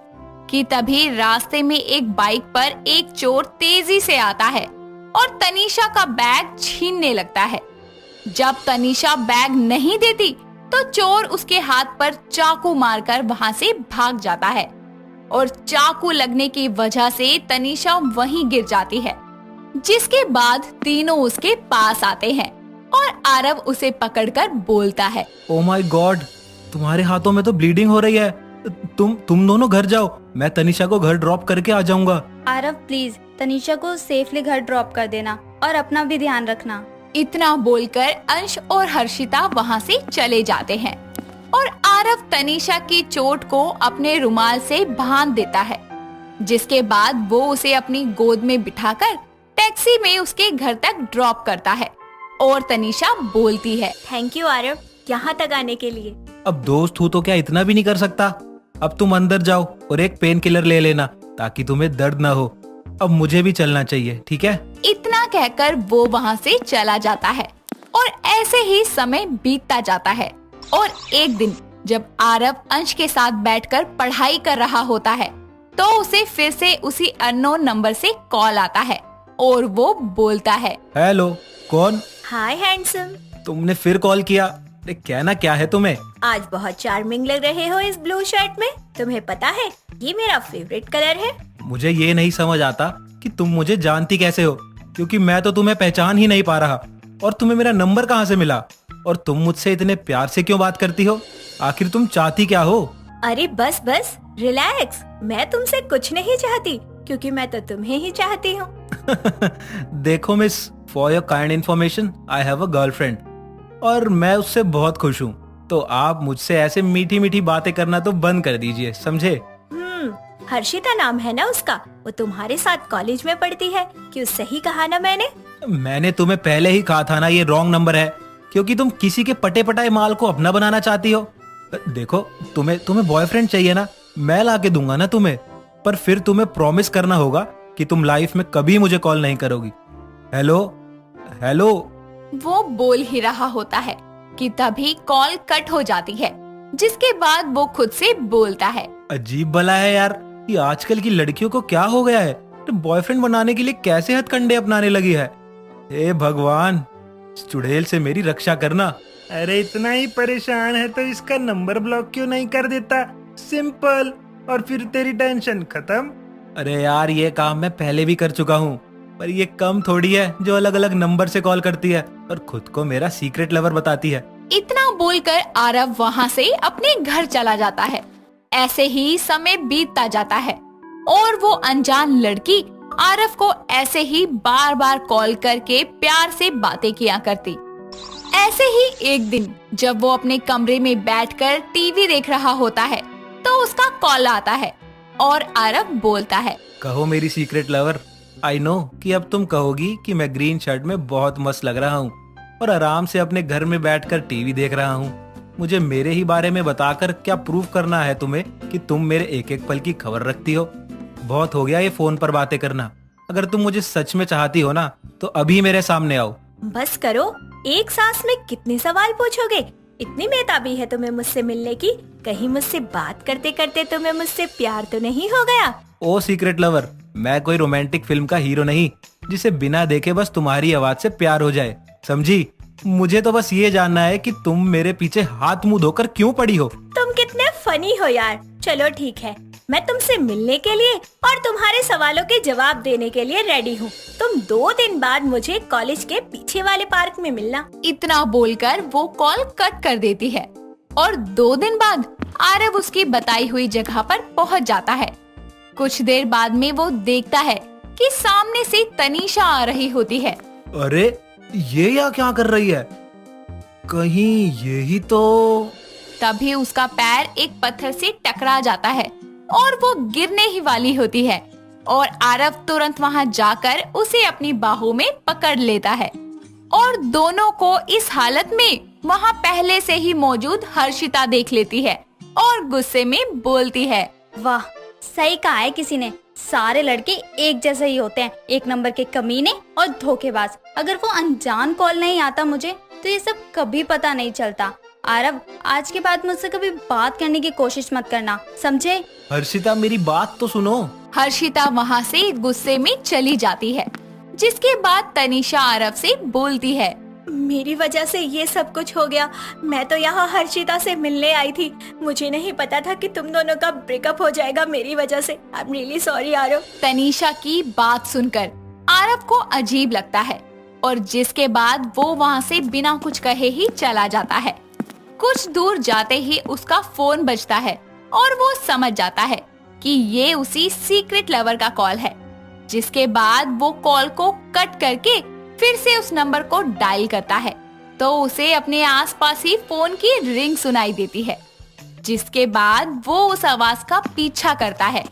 कि तभी रास्ते में एक बाइक पर एक चोर तेजी से आता है और तनीषा का बैग छीनने लगता है। जब तनीषा बैग नहीं देती तो चोर उसके हाथ पर चाकू मारकर वहाँ से भाग जाता है और चाकू लगने की वजह से तनीषा वहीं गिर जाती है। जिसके बाद तीनों उसके पास आते हैं और आरव उसे पकड़कर बोलता है, ओ माय गॉड, तुम्हारे हाथों में तो ब्लीडिंग हो रही है। तुम दोनों घर जाओ, मैं तनीषा को घर ड्रॉप करके आ जाऊंगा। आरव प्लीज तनीषा को सेफली घर ड्रॉप कर देना और अपना भी ध्यान रखना। इतना बोलकर अंश और हर्षिता वहाँ से चले जाते हैं और आरव तनीषा की चोट को अपने रुमाल से बांध देता है। जिसके बाद वो उसे अपनी गोद में बिठाकर टैक्सी में उसके घर तक ड्रॉप करता है और तनीषा बोलती है, थैंक यू आरव, यहाँ तक आने के लिए। अब दोस्त हूँ तो क्या इतना भी नहीं कर सकता? अब तुम अंदर जाओ और एक पेन किलर ले लेना ताकि तुम्हें दर्द ना हो। अब मुझे भी चलना चाहिए, ठीक है? इतना कहकर वो वहाँ से चला जाता है और ऐसे ही समय बीतता जाता है। और एक दिन जब आरव अंश के साथ बैठकर पढ़ाई कर रहा होता है तो उसे फिर से उसी अननोन नंबर से कॉल आता है और वो बोलता है, हेलो, कौन? हाय हैंडसम। तुमने फिर कॉल किया? अरे कहना क्या है तुम्हें? आज बहुत चार्मिंग लग रहे हो इस ब्लू शर्ट में। तुम्हें पता है ये मेरा फेवरेट कलर है। मुझे ये नहीं समझ आता कि तुम मुझे जानती कैसे हो, क्योंकि मैं तो तुम्हें पहचान ही नहीं पा रहा। और तुम्हें मेरा नंबर कहाँ से मिला? और तुम मुझसे इतने प्यार से क्यों बात करती हो? आखिर तुम चाहती क्या हो? अरे बस बस रिलैक्स, मैं तुमसे कुछ नहीं चाहती क्योंकि मैं तो तुम्हें ही चाहती हूँ। देखो miss, for your kind information, I have a girlfriend और मैं उससे बहुत खुश हूँ। तो आप मुझसे ऐसे मीठी मीठी बातें करना तो बंद कर दीजिए, समझे? हर्षिता नाम है ना उसका, वो तुम्हारे साथ कॉलेज में पढ़ती है। क्यों, सही कहा ना मैंने? मैंने तुम्हें पहले ही कहा था ना ये रॉन्ग नंबर है, क्योंकि तुम किसी के पटे पटाए माल को अपना बनाना चाहती हो। देखो, तुम्हें बॉयफ्रेंड चाहिए ना, मैं ला के दूंगा ना तुम्हें, पर फिर तुम्हें प्रॉमिस करना होगा कि तुम लाइफ में कभी मुझे कॉल नहीं करोगी। Hello hello. वो बोल ही रहा होता है कि तभी कॉल कट हो जाती है, जिसके बाद वो खुद से बोलता है, अजीब भला है यार, ये आजकल की लड़कियों को क्या हो गया है? तो बॉयफ्रेंड बनाने के लिए कैसे हथकंडे अपनाने लगी है। हे भगवान, इस चुड़ैल से मेरी रक्षा करना। अरे इतना ही परेशान है तो इसका नंबर ब्लॉक क्यों नहीं कर देता? सिंपल, और फिर तेरी टेंशन खत्म। अरे यार, ये काम मैं पहले भी कर चुका हूँ, पर ये कम थोड़ी है जो अलग अलग नंबर से कॉल करती है और खुद को मेरा सीक्रेट लवर बताती है। इतना बोलकर आरव वहाँ से अपने घर चला जाता है। ऐसे ही समय बीतता जाता है और वो अनजान लड़की आरव को ऐसे ही बार बार कॉल करके प्यार से बातें किया करती। ऐसे ही एक दिन जब वो अपने कमरे में बैठकर टीवी देख रहा होता है तो उसका कॉल आता है और आरव बोलता है, कहो मेरी सीक्रेट लवर, आई नो कि अब तुम कहोगी कि मैं ग्रीन शर्ट में बहुत मस्त लग रहा हूँ और आराम से अपने घर में बैठकर टीवी देख रहा हूँ। मुझे मेरे ही बारे में बताकर क्या प्रूफ करना है तुम्हें कि तुम मेरे एक एक पल की खबर रखती हो। बहुत हो गया ये फोन पर बातें करना। अगर तुम मुझे सच में चाहती हो ना तो अभी मेरे सामने आओ। बस करो, एक सांस में कितने सवाल पूछोगे? इतनी बेताबी है तुम्हें मुझसे मिलने की? कहीं मुझसे बात करते करते तुम्हें मुझसे प्यार तो नहीं हो गया? ओ सीक्रेट लवर, मैं कोई रोमांटिक फिल्म का हीरो नहीं जिसे बिना देखे बस तुम्हारी आवाज से प्यार हो जाए, समझी? मुझे तो बस ये जानना है कि तुम मेरे पीछे हाथ मुंह धोकर क्यों पड़ी हो। तुम कितने फनी हो यार। चलो ठीक है, मैं तुमसे मिलने के लिए और तुम्हारे सवालों के जवाब देने के लिए रेडी हूँ। तुम 2 दिन बाद मुझे कॉलेज के पीछे वाले पार्क में मिलना। इतना बोलकर वो कॉल कट कर देती है और 2 दिन बाद आरव उसकी बताई हुई जगह पर पहुंच जाता है। कुछ देर बाद में वो देखता है कि सामने से तनीषा आ रही होती है। अरे ये यहाँ क्या कर रही है? कहीं ये ही तो। तभी उसका पैर एक पत्थर से टकरा जाता है और वो गिरने ही वाली होती है और आरव तुरंत वहाँ जाकर उसे अपनी बाहों में पकड़ लेता है और दोनों को इस हालत में वहाँ पहले से ही मौजूद हर्षिता देख लेती है और गुस्से में बोलती है, वाह, सही कहा है किसी ने। सारे लड़के एक जैसे ही होते हैं, एक नंबर के कमीने और धोखेबाज। अगर वो अनजान कॉल नहीं आता मुझे तो ये सब कभी पता नहीं चलता। आरव, आज के बाद मुझसे कभी बात करने की कोशिश मत करना, समझे? हर्षिता मेरी बात तो सुनो। हर्षिता वहाँ से गुस्से में चली जाती है, जिसके बाद तनीषा आरव से बोलती है, मेरी वजह से ये सब कुछ हो गया। मैं तो यहाँ हर्षिता से मिलने आई थी। मुझे नहीं पता था कि तुम दोनों का ब्रेकअप हो जाएगा मेरी वजह से। I am really sorry Aarav. Tanisha की बात सुनकर आरव को अजीब लगता है और जिसके बाद वो वहाँ से बिना कुछ कहे ही चला जाता है। कुछ दूर जाते ही उसका फोन बजता है और वो समझ जाता है कि ये उसी सीक्रेट लवर का कॉल है। जिसके बाद वो कॉल को कट करके फिर से उस नंबर को डायल करता है तो उसे अपने आसपास ही फोन की रिंग सुनाई देती है। जिसके बाद वो उस आवाज का पीछा करता है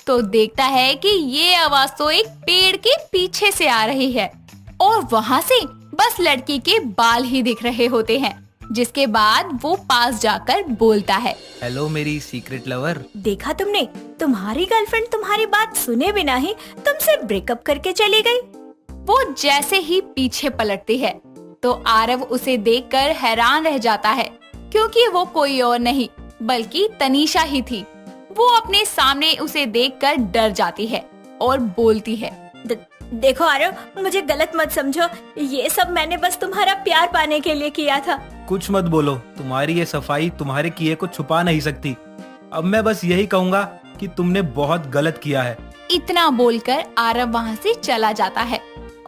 तो देखता है कि ये आवाज तो एक पेड़ के पीछे से आ रही है और वहाँ से बस लड़की के बाल ही दिख रहे होते हैं। जिसके बाद वो पास जाकर बोलता है, हेलो मेरी सीक्रेट लवर। देखा तुमने, तुम्हारी गर्लफ्रेंड तुम्हारी बात सुने बिना ही तुमसे ब्रेकअप करके चली गई। वो जैसे ही पीछे पलटती है तो आरव उसे देखकर हैरान रह जाता है क्योंकि वो कोई और नहीं बल्कि तनीषा ही थी। वो अपने सामने उसे देखकर डर जाती है और बोलती है, देखो आरव, मुझे गलत मत समझो। ये सब मैंने बस तुम्हारा प्यार पाने के लिए किया था। कुछ मत बोलो, तुम्हारी ये सफाई तुम्हारे किए को छुपा नहीं सकती। अब मैं बस यही कहूँगा कि तुमने बहुत गलत किया है। इतना बोलकर आरव वहाँ से चला जाता है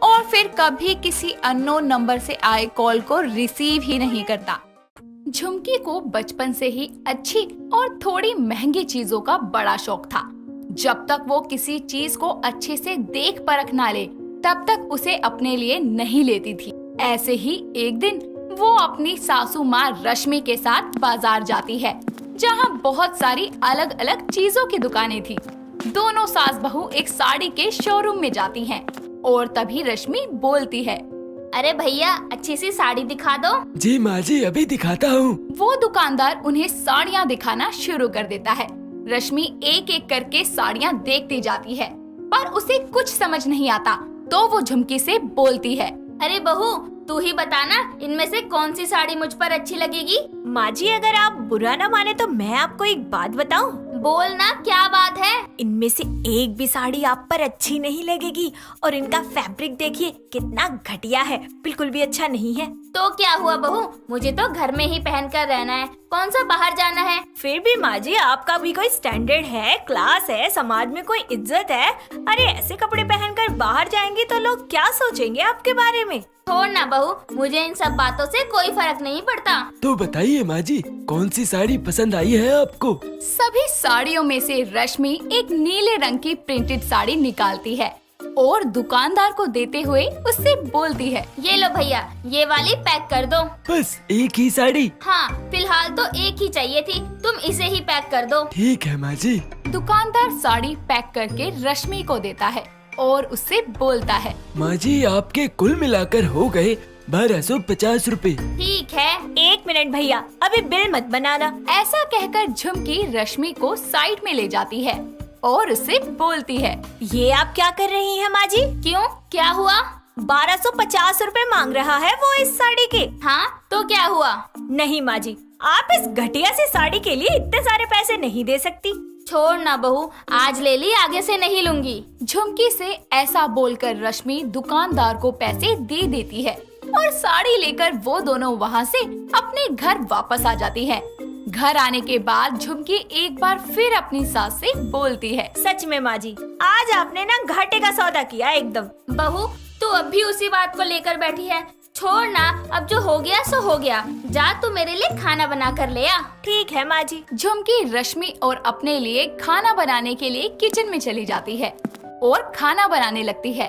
और फिर कभी किसी अननोन नंबर से आए कॉल को रिसीव ही नहीं करता। झुमकी को बचपन से ही अच्छी और थोड़ी महंगी चीजों का बड़ा शौक था। जब तक वो किसी चीज को अच्छे से देख परख ना ले तब तक उसे अपने लिए नहीं लेती थी। ऐसे ही एक दिन वो अपनी सासू माँ रश्मि के साथ बाजार जाती है जहाँ बहुत सारी अलग अलग चीजों की दुकानें थी। दोनों सास बहू एक साड़ी के शोरूम में जाती हैं और तभी रश्मि बोलती है, अरे भैया, अच्छी सी साड़ी दिखा दो। जी माँ जी, अभी दिखाता हूँ। वो दुकानदार उन्हें साड़ियाँ दिखाना शुरू कर देता है। रश्मि एक एक करके साड़ियाँ देखती जाती है पर उसे कुछ समझ नहीं आता तो वो झुमकी से बोलती है, अरे बहू, तू ही बताना इनमें से कौन सी साड़ी मुझ पर अच्छी लगेगी। माँ जी, अगर आप बुरा ना माने तो मैं आपको एक बात बताऊं। बोलना, क्या बात है? इनमें से एक भी साड़ी आप पर अच्छी नहीं लगेगी और इनका फैब्रिक देखिए कितना घटिया है, बिल्कुल भी अच्छा नहीं है। तो क्या हुआ बहू, मुझे तो घर में ही पहनकर रहना है, कौन सा बाहर जाना है? फिर भी माँ जी आपका भी कोई स्टैंडर्ड है, क्लास है, समाज में कोई इज्जत है। अरे ऐसे कपड़े पहनकर बाहर जाएंगी तो लोग क्या सोचेंगे आपके बारे में? छोड़ ना बहू, मुझे इन सब बातों से कोई फर्क नहीं पड़ता। तो बताइए माँ जी, कौन सी साड़ी पसंद आई है आपको? सभी साड़ियों में से रश्मि एक नीले रंग की प्रिंटेड साड़ी निकालती है और दुकानदार को देते हुए उससे बोलती है, ये लो भैया, ये वाली पैक कर दो। बस एक ही साड़ी? हाँ, फिलहाल तो एक ही चाहिए थी, तुम इसे ही पैक कर दो। ठीक है माँ जी। दुकानदार साड़ी पैक करके रश्मि को देता है और उससे बोलता है, माँ जी आपके कुल मिलाकर हो गए 1250 रुपए। ठीक है। 1 मिनट भैया, अभी बिल मत बनाना। ऐसा कहकर झुमकी रश्मि को साइड में ले जाती है और उससे बोलती है, ये आप क्या कर रही हैं माँ जी? क्यों, क्या हुआ? 1250 रुपए मांग रहा है वो इस साड़ी के। हाँ तो क्या हुआ? नहीं माँ जी, आप इस घटिया सी साड़ी के लिए इतने सारे पैसे नहीं दे सकती। छोड़ ना बहू, आज ले ली, आगे से नहीं लूंगी। झुमकी से ऐसा बोलकर रश्मि दुकानदार को पैसे दे देती है और साड़ी लेकर वो दोनों वहाँ से अपने घर वापस आ जाती है। घर आने के बाद झुमकी एक बार फिर अपनी सास से बोलती है, सच में माँ जी, आज आपने ना घाटे का सौदा किया एकदम। बहू, तू अब भी उसी बात को लेकर बैठी है। छोड़ ना, अब जो हो गया सो हो गया। जा तू मेरे लिए खाना बना कर ले आ। ठीक है माँ जी। झुमकी रश्मि और अपने लिए खाना बनाने के लिए किचन में चली जाती है और खाना बनाने लगती है।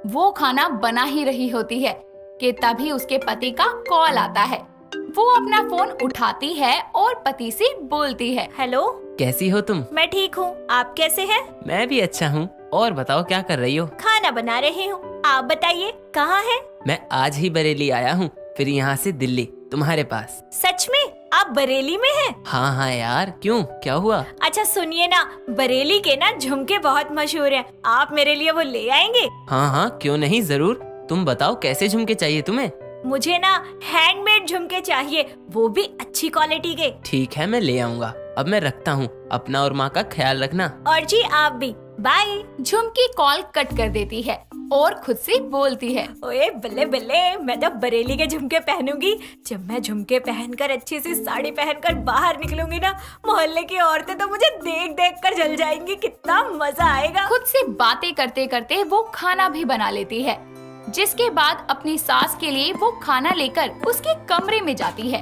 वो खाना बना ही रही होती है कि तभी उसके पति का कॉल आता है। वो अपना फोन उठाती है और पति से बोलती है, हेलो, कैसी हो तुम? मैं ठीक हूँ, आप कैसे हैं? मैं भी अच्छा हूँ। और बताओ क्या कर रही हो? खाना बना रही हूँ। आप बताइए कहाँ हैं? मैं आज ही बरेली आया हूँ, फिर यहाँ से दिल्ली तुम्हारे पास। सच में? आप बरेली में हैं? हाँ हाँ यार, क्यों, क्या हुआ? अच्छा सुनिए ना, बरेली के ना झुमके बहुत मशहूर हैं। आप मेरे लिए वो ले आएंगे? हाँ हाँ, क्यों नहीं, जरूर। तुम बताओ कैसे झुमके चाहिए तुम्हें? मुझे ना हैंडमेड झुमके चाहिए, वो भी अच्छी क्वालिटी के। ठीक है, मैं ले आऊँगा। अब मैं रखता हूँ, अपना और माँ का ख्याल रखना। और जी आप भी, बाय। झुमकी कॉल कट कर देती है और खुद से बोलती है, ओए बल्ले बल्ले, मैं तो बरेली के झुमके पहनूंगी। जब मैं झुमके पहनकर अच्छी सी साड़ी पहनकर बाहर निकलूंगी ना, मोहल्ले की औरतें तो मुझे देख देख कर जल जाएंगी। कितना मजा आएगा। खुद से बातें करते करते वो खाना भी बना लेती है, जिसके बाद अपनी सास के लिए वो खाना लेकर उसके कमरे में जाती है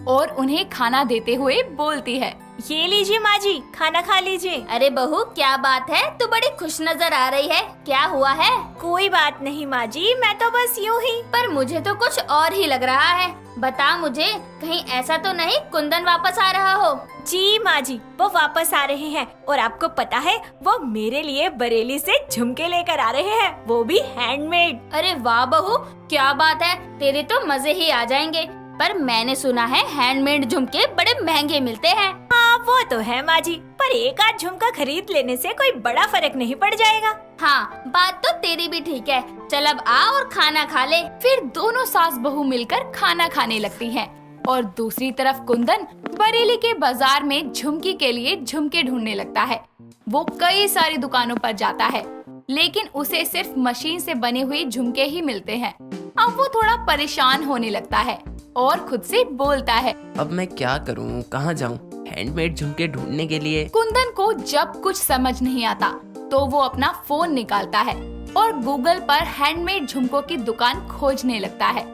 और उन्हें खाना देते हुए बोलती है, ये लीजिए माँ जी, खाना खा लीजिए। अरे बहू, क्या बात है, तू बड़ी खुश नजर आ रही है, क्या हुआ है? कोई बात नहीं माँ जी, मैं तो बस यूँ ही। पर मुझे तो कुछ और ही लग रहा है। बता मुझे, कहीं ऐसा तो नहीं कुंदन वापस आ रहा हो? जी माँ जी, वो वापस आ रहे हैं और आपको पता है वो मेरे लिए बरेली से झुमके लेकर आ रहे हैं, वो भी हैंडमेड। अरे वाह बहू, क्या बात है, तेरे तो मजे ही आ जाएंगे। पर मैंने सुना है हैंडमेड झुमके बड़े महंगे मिलते हैं। हाँ वो तो है माँ जी, पर एक आध झुमका खरीद लेने से कोई बड़ा फर्क नहीं पड़ जाएगा। हाँ, बात तो तेरी भी ठीक है। चल अब आ और खाना खा ले। फिर दोनों सास बहू मिलकर खाना खाने लगती हैं और दूसरी तरफ कुंदन बरेली के बाजार में झुमकी के लिए झुमके ढूंढने लगता है। वो कई सारी दुकानों पर जाता है, लेकिन उसे सिर्फ मशीन से बने हुए झुमके ही मिलते हैं। अब वो थोड़ा परेशान होने लगता है और खुद से बोलता है, अब मैं क्या करूँ, कहाँ जाऊँ हैंडमेड झुमके ढूंढने के लिए? कुंदन को जब कुछ समझ नहीं आता तो वो अपना फोन निकालता है और गूगल पर हैंडमेड झुमकों की दुकान खोजने लगता है।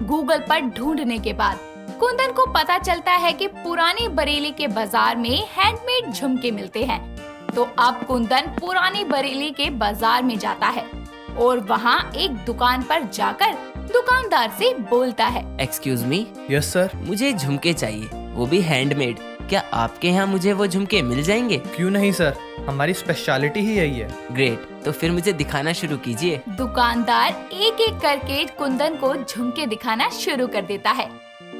गूगल पर ढूंढने के बाद कुंदन को पता चलता है कि पुरानी बरेली के बाजार में हैंडमेड झुमके मिलते हैं। तो अब कुंदन पुरानी बरेली के बाजार में जाता है और वहाँ एक दुकान पर जाकर दुकानदार से बोलता है, एक्सक्यूज मी। Yes sir. मुझे झुमके चाहिए, वो भी हैंडमेड। क्या आपके यहाँ मुझे वो झुमके मिल जाएंगे? क्यों नहीं सर, हमारी स्पेशलिटी ही यही है। ग्रेट, तो फिर मुझे दिखाना शुरू कीजिए। दुकानदार एक एक करके कुंदन को झुमके दिखाना शुरू कर देता है।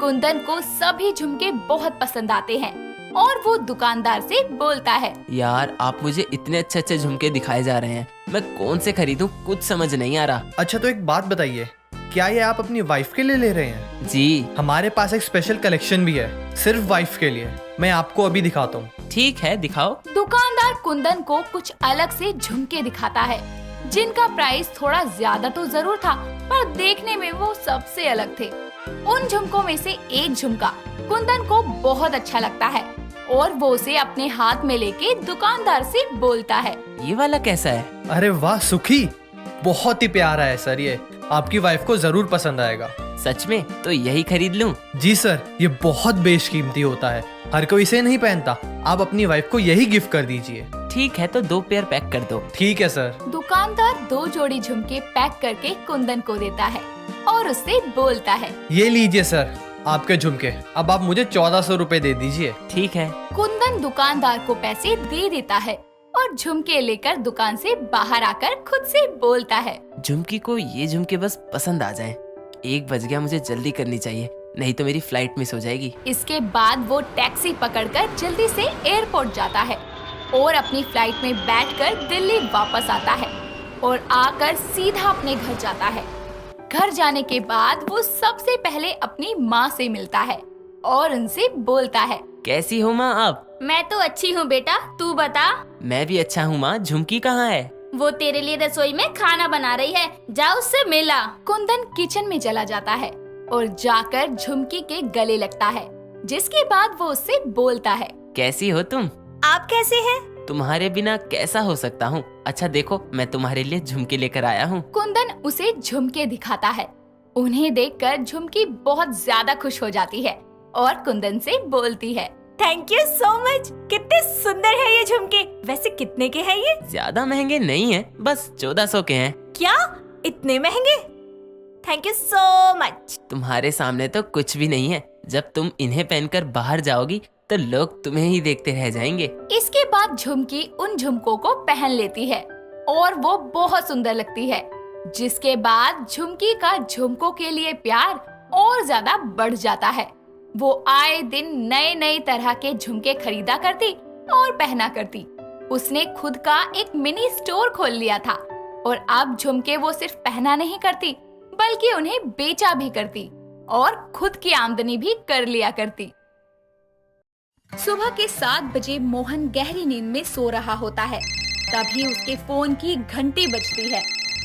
कुंदन को सभी झुमके बहुत पसंद आते हैं और वो दुकानदार से बोलता है, यार आप मुझे इतने अच्छे अच्छे झुमके दिखाए जा रहे हैं, मैं कौन से खरीदूं, कुछ समझ नहीं आ रहा। अच्छा तो एक बात बताइए, क्या ये आप अपनी वाइफ के लिए ले रहे हैं? जी। हमारे पास एक स्पेशल कलेक्शन भी है सिर्फ वाइफ के लिए, मैं आपको अभी दिखाता हूँ। ठीक है, दिखाओ। दुकानदार कुंदन को कुछ अलग से झुमके दिखाता है, जिनका प्राइस थोड़ा ज्यादा तो जरूर था, पर देखने में वो सबसे अलग थे। उन झुमकों में से एक झुमका कुंदन को बहुत अच्छा लगता है और वो उसे अपने हाथ में लेके दुकानदार से बोलता है। ये वाला कैसा है? अरे वाह सुखी, बहुत ही प्यारा है सर, ये आपकी वाइफ को जरूर पसंद आएगा। सच में? तो यही खरीद लूं? जी सर, ये बहुत बेशकीमती होता है, हर कोई इसे नहीं पहनता। आप अपनी वाइफ को यही गिफ्ट कर दीजिए। ठीक है, तो 2 पेयर पैक कर दो। ठीक है सर। दुकानदार 2 जोड़ी झुमके पैक करके कुंदन को देता है और उससे बोलता है, ये लीजिए सर आपके झुमके, अब आप मुझे 1400 रुपए दे दीजिए। ठीक है। कुंदन दुकानदार को पैसे दे देता है और झुमके लेकर दुकान से बाहर आकर खुद से बोलता है, झुमकी को ये झुमके बस पसंद आ जाएं। 1 बज गया, मुझे जल्दी करनी चाहिए, नहीं तो मेरी फ्लाइट मिस हो जाएगी। इसके बाद वो टैक्सी पकड़कर जल्दी से एयरपोर्ट जाता है और अपनी फ्लाइट में बैठकर दिल्ली वापस आता है और आकर सीधा अपने घर जाता है। घर जाने के बाद वो सबसे पहले अपनी माँ से मिलता है और उनसे बोलता है, कैसी हो माँ आप? मैं तो अच्छी हूँ बेटा, तू बता। मैं भी अच्छा हूँ माँ। झुमकी कहाँ है? वो तेरे लिए रसोई में खाना बना रही है, जा उससे मिला। कुंदन किचन में चला जाता है और जाकर झुमकी के गले लगता है, जिसके बाद वो उससे बोलता है, कैसी हो तुम? आप कैसे हैं? तुम्हारे बिना कैसा हो सकता हूँ? अच्छा देखो, मैं तुम्हारे लिए झुमके लेकर आया हूँ। कुंदन उसे झुमके दिखाता है। उन्हें देखकर झुमकी बहुत ज्यादा खुश हो जाती है और कुंदन से बोलती है, थैंक यू सो मच, कितने सुंदर है ये झुमके। वैसे कितने के हैं ये? ज्यादा महंगे नहीं है, बस 1400 के हैं। क्या इतने महंगे? Thank you so much. तुम्हारे सामने तो कुछ भी नहीं है, जब तुम इन्हें पहनकर बाहर जाओगी तो लोग तुम्हें ही देखते रह जाएंगे। इसके बाद झुमकी उन झुमकों को पहन लेती है और वो बहुत सुंदर लगती है, जिसके बाद झुमकी का झुमकों के लिए प्यार और ज्यादा बढ़ जाता है। वो आए दिन नए नए तरह के झुमके खरीदा करती और पहना करती। उसने खुद का एक मिनी स्टोर खोल लिया था और अब झुमके वो सिर्फ पहना नहीं करती, बल्कि उन्हें बेचा भी करती और खुद की आमदनी भी कर लिया करती। सुबह के 7 बजे मोहन गहरी नींद में सो रहा होता है। तभी उसके फोन की घंटी बजती है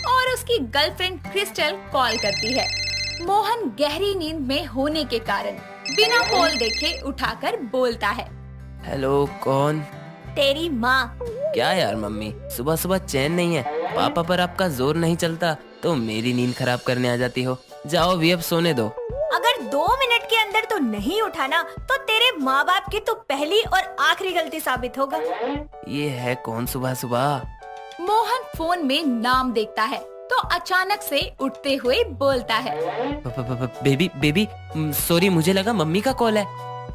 और उसकी गर्लफ्रेंड क्रिस्टल कॉल करती है। मोहन गहरी नींद में होने के कारण बिना कॉल देखे उठाकर बोलता है, हेलो, कौन? तेरी माँ। क्या यार मम्मी, सुबह सुबह चैन नहीं है? पापा पर आपका जोर नहीं चलता तो मेरी नींद खराब करने आ जाती हो। जाओ भी, अब सोने दो। अगर 2 मिनट के अंदर तो नहीं उठाना तो तेरे माँ बाप की तो पहली और आखिरी गलती साबित होगा। ये है कौन सुबह सुबह? मोहन फोन में नाम देखता है तो अचानक से उठते हुए बोलता है, बेबी, सॉरी, मुझे लगा मम्मी का कॉल है।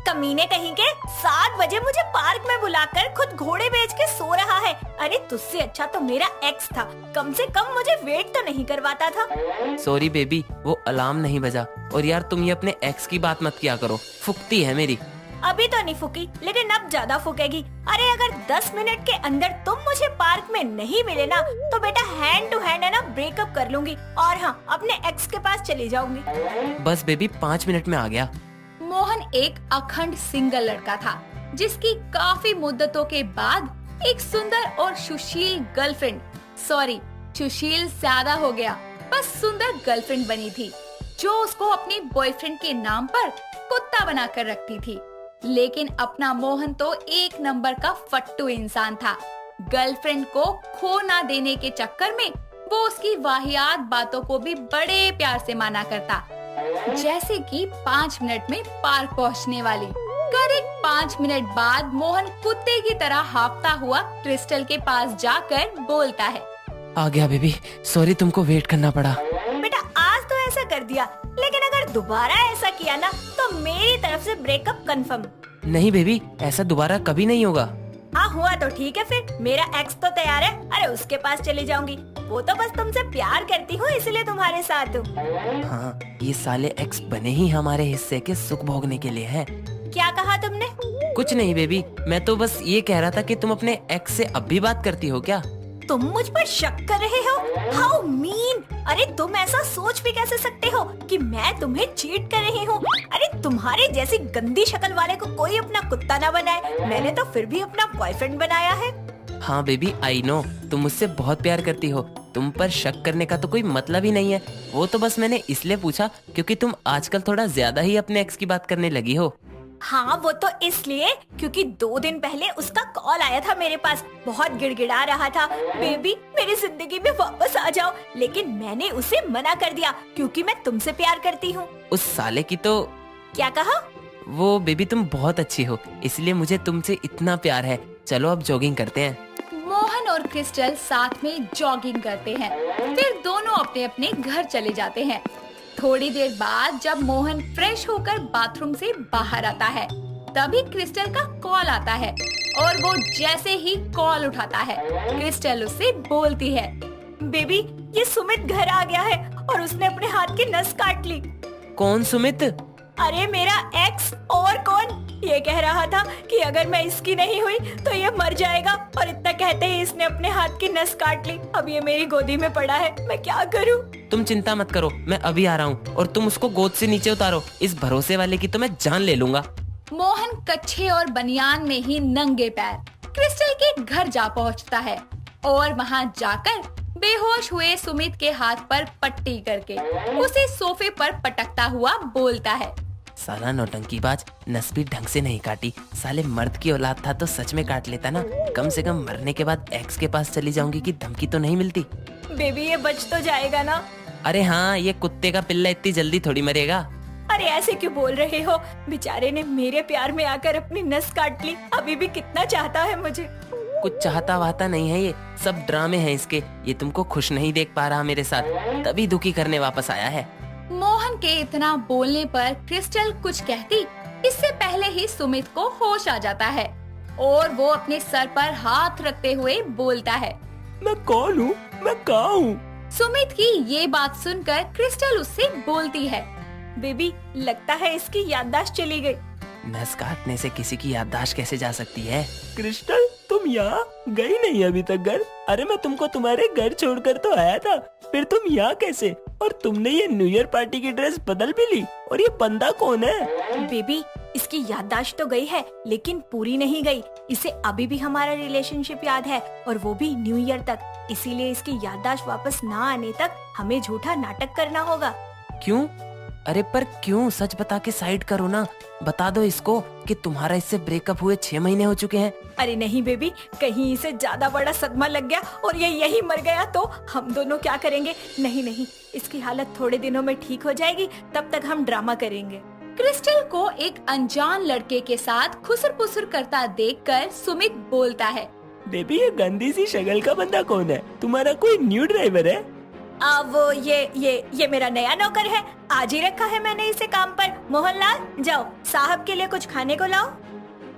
कमीने कहीं के, 7 बजे मुझे पार्क में बुलाकर खुद घोड़े बेच के सो रहा है। अरे तुझसे अच्छा तो मेरा एक्स था, कम से कम मुझे वेट तो नहीं करवाता था। सॉरी बेबी, वो अलार्म नहीं बजा। और यार तुम ये अपने एक्स की बात मत किया करो, फुकती है मेरी। अभी तो नहीं फूकी, लेकिन अब ज्यादा फूकेगी। अरे अगर 10 मिनट के अंदर तुम मुझे पार्क में नहीं मिले ना तो बेटा हैंड टू हैंड है ना ब्रेकअप कर लूंगी और हाँ, अपने एक्स के पास चली जाऊंगी। बस बेबी, 5 मिनट में आ गया। मोहन एक अखंड सिंगल लड़का था, जिसकी काफी मुद्दतों के बाद एक सुंदर और सुशील गर्लफ्रेंड, सॉरी सुशील ज्यादा हो गया, बस सुंदर गर्लफ्रेंड बनी थी, जो उसको अपने बॉयफ्रेंड के नाम पर कुत्ता बनाकर रखती थी। लेकिन अपना मोहन तो एक नंबर का फट्टू इंसान था। गर्लफ्रेंड को खो ना देने के चक्कर में वो उसकी वाहियात बातों को भी बड़े प्यार से माना करता, जैसे कि 5 मिनट में पार्क पहुंचने वाली। करीब 5 मिनट बाद मोहन कुत्ते की तरह हांफता हुआ क्रिस्टल के पास जाकर बोलता है, आ गया बेबी, सॉरी तुमको वेट करना पड़ा। बेटा आज तो ऐसा कर दिया, लेकिन अगर दोबारा ऐसा किया ना तो मेरी तरफ से ब्रेकअप कंफर्म। नहीं बेबी, ऐसा दोबारा कभी नहीं होगा। हाँ हुआ तो ठीक है, फिर मेरा एक्स तो तैयार है। अरे उसके पास चली जाऊंगी, वो तो बस तुमसे प्यार करती हूँ इसलिए तुम्हारे साथ हूँ। हाँ, ये साले एक्स बने ही हमारे हिस्से के सुख भोगने के लिए हैं। क्या कहा तुमने? कुछ नहीं बेबी, मैं तो बस ये कह रहा था कि तुम अपने एक्स से अब भी बात करती हो क्या? तुम मुझ पर शक कर रहे हो? How mean! अरे तुम ऐसा सोच भी कैसे सकते हो कि मैं तुम्हें चीट कर रही हूँ? अरे तुम्हारे जैसी गंदी शक्ल वाले को कोई अपना कुत्ता ना बनाए, मैंने तो फिर भी अपना बॉयफ्रेंड बनाया है। हाँ बेबी, आई नो, तुम मुझसे बहुत प्यार करती हो, तुम पर शक करने का तो कोई मतलब ही नहीं है। वो तो बस मैंने इसलिए पूछा क्योंकि तुम आजकल थोड़ा ज्यादा ही अपने एक्स की बात करने लगी हो। हाँ वो तो इसलिए क्योंकि 2 दिन पहले उसका कॉल आया था मेरे पास, बहुत गिड़गिड़ा रहा था, बेबी मेरी जिंदगी में वापस आ जाओ, लेकिन मैंने उसे मना कर दिया क्योंकि मैं तुमसे प्यार करती हूँ। उस साले की तो क्या कहा? वो बेबी तुम बहुत अच्छी हो, इसलिए मुझे तुमसे इतना प्यार है। चलो अब जॉगिंग करते हैं। मोहन और क्रिस्टल साथ में जॉगिंग करते हैं, फिर दोनों अपने अपने घर चले जाते हैं। थोड़ी देर बाद जब मोहन फ्रेश होकर बाथरूम से बाहर आता है, तभी क्रिस्टल का कॉल आता है और वो जैसे ही कॉल उठाता है, क्रिस्टल उससे बोलती है, बेबी ये सुमित घर आ गया है और उसने अपने हाथ की नस काट ली। कौन सुमित? अरे मेरा एक्स, और कौन? ये कह रहा था कि अगर मैं इसकी नहीं हुई तो ये मर जाएगा, और इतना कहते ही इसने अपने हाथ की नस काट ली। अब ये मेरी गोदी में पड़ा है, मैं क्या करूं? तुम चिंता मत करो, मैं अभी आ रहा हूँ और तुम उसको गोद से नीचे उतारो। इस भरोसे वाले की तो मैं जान ले लूंगा। मोहन कच्छे और बनियान में ही नंगे पैर क्रिस्टल के घर जा पहुंचता है और वहां जाकर बेहोश हुए सुमित के हाथ पर पट्टी करके उसे सोफे पर पटकता हुआ बोलता है, साला नौटंकीबाज, नस भी ढंग से नहीं काटी। साले मर्द की औलाद था तो सच में काट लेता ना। कम से कम मरने के बाद एक्स के पास चली जाऊंगी कि धमकी तो नहीं मिलती। बेबी ये बच तो जाएगा ना? अरे हाँ, ये कुत्ते का पिल्ला इतनी जल्दी थोड़ी मरेगा। अरे ऐसे क्यों बोल रहे हो? बेचारे ने मेरे प्यार में आकर अपनी नस काट ली, अभी भी कितना चाहता है मुझे। कुछ चाहता वाहता नहीं है, ये सब ड्रामे हैं इसके। ये तुमको खुश नहीं देख पा रहा मेरे साथ, तभी दुखी करने वापस आया है। मोहन के इतना बोलने पर क्रिस्टल कुछ कहती इससे पहले ही सुमित को होश आ जाता है और वो अपने सर पर हाथ रखते हुए बोलता है, मैं कौन हूँ? मैं कहाँ हूँ? सुमित की ये बात सुनकर क्रिस्टल उससे बोलती है, बेबी लगता है इसकी याददाश्त चली गई। नस काटने से किसी की याददाश्त कैसे जा सकती है? क्रिस्टल तुम यहाँ गई नहीं अभी तक घर? अरे मैं तुमको तुम्हारे घर छोड़कर तो आया था, फिर तुम यहाँ कैसे? और तुमने ये न्यू ईयर पार्टी की ड्रेस बदल भी ली, और ये बंदा कौन है? बेबी इसकी याददाश्त तो गई है लेकिन पूरी नहीं गई। इसे अभी भी हमारा रिलेशनशिप याद है, और वो भी न्यू ईयर तक। इसीलिए इसकी याददाश्त वापस ना आने तक हमें झूठा नाटक करना होगा। क्यों? अरे पर क्यों? सच बता के साइड करो ना। बता दो इसको कि तुम्हारा इससे ब्रेकअप हुए 6 महीने हो चुके हैं। अरे नहीं बेबी, कहीं इसे ज्यादा बड़ा सदमा लग गया और ये यही मर गया तो हम दोनों क्या करेंगे? नहीं नहीं, इसकी हालत थोड़े दिनों में ठीक हो जाएगी, तब तक हम ड्रामा करेंगे। क्रिस्टल को एक अनजान लड़के के साथ खुसर पुसर करता देखकर सुमित बोलता है, बेबी ये गंदी सी शक्ल का बंदा कौन है? तुम्हारा कोई न्यू ड्राइवर है? वो ये मेरा नया नौकर है, आज ही रखा है मैंने इसे काम पर। मोहनलाल जाओ साहब के लिए कुछ खाने को लाओ।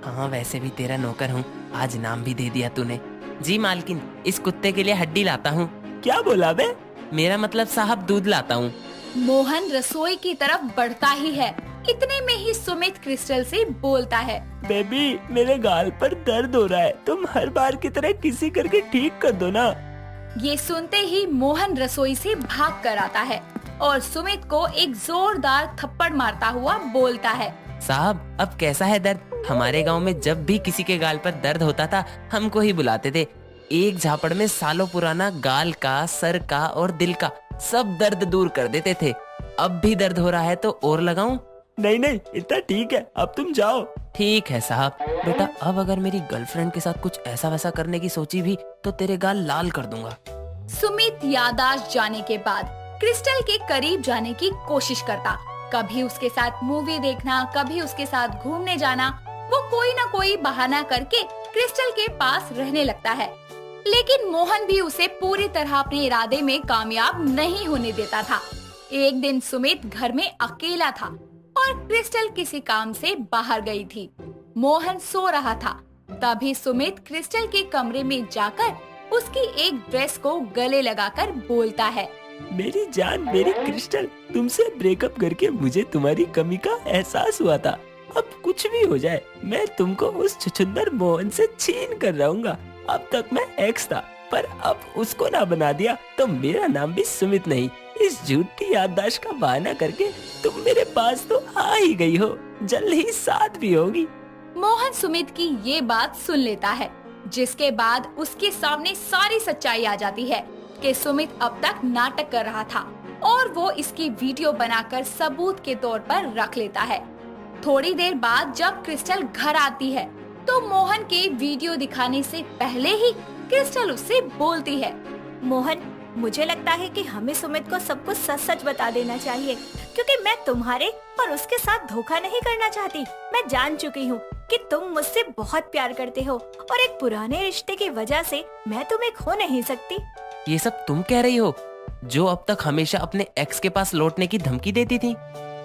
हाँ वैसे भी तेरा नौकर हूँ, आज नाम भी दे दिया तूने। जी मालकिन, इस कुत्ते के लिए हड्डी लाता हूँ। क्या बोला बे? मेरा मतलब साहब दूध लाता हूँ। मोहन रसोई की तरफ बढ़ता ही है, इतने में ही सुमित क्रिस्टल से बोलता है, बेबी मेरे गाल पर दर्द हो रहा है, तुम हर बार की तरह किसी करके ठीक कर दो ना। ये सुनते ही मोहन रसोई से भाग कर आता है और सुमित को एक जोरदार थप्पड़ मारता हुआ बोलता है, साहब अब कैसा है दर्द? हमारे गांव में जब भी किसी के गाल पर दर्द होता था हमको ही बुलाते थे। एक झापड़ में सालों पुराना गाल का, सर का और दिल का सब दर्द दूर कर देते थे। अब भी दर्द हो रहा है तो और लगाऊं? नहीं नहीं इतना ठीक है, अब तुम जाओ। ठीक है साहब। बेटा अब अगर मेरी गर्लफ्रेंड के साथ कुछ ऐसा वैसा करने की सोची भी तो तेरे गाल लाल कर दूंगा। सुमित याददाश्त जाने के बाद क्रिस्टल के करीब जाने की कोशिश करता, कभी उसके साथ मूवी देखना, कभी उसके साथ घूमने जाना। वो कोई ना कोई बहाना करके क्रिस्टल के पास रहने लगता है, लेकिन मोहन भी उसे पूरी तरह अपने इरादे में कामयाब नहीं होने देता था। एक दिन सुमित घर में अकेला था और क्रिस्टल किसी काम से बाहर गई थी। मोहन सो रहा था, तभी सुमित क्रिस्टल के कमरे में जाकर उसकी एक ड्रेस को गले लगाकर बोलता है, मेरी जान मेरी क्रिस्टल, तुमसे ब्रेकअप करके मुझे तुम्हारी कमी का एहसास हुआ था। अब कुछ भी हो जाए मैं तुमको उस छुछुंदर मोहन से छीन कर रहूंगा। अब तक मैं एक्स था, पर अब उसको ना बना दिया तो मेरा नाम भी सुमित नहीं। इस झूठी याददाश्त का बहाना करके तुम मेरे पास तो आ ही गई हो, जल्द ही साथ भी होगी। मोहन सुमित की ये बात सुन लेता है, जिसके बाद उसके सामने सारी सच्चाई आ जाती है कि सुमित अब तक नाटक कर रहा था और वो इसकी वीडियो बनाकर सबूत के तौर पर रख लेता है। थोड़ी देर बाद जब क्रिस्टल घर आती है तो मोहन के वीडियो दिखाने से पहले ही क्रिस्टल उससे बोलती है, मोहन, मुझे लगता है कि हमें सुमित को सब कुछ सच सच बता देना चाहिए, क्योंकि मैं तुम्हारे और उसके साथ धोखा नहीं करना चाहती। मैं जान चुकी हूँ कि तुम मुझसे बहुत प्यार करते हो और एक पुराने रिश्ते की वजह से मैं तुम्हें खो नहीं सकती। ये सब तुम कह रही हो, जो अब तक हमेशा अपने एक्स के पास लौटने की धमकी देती थी?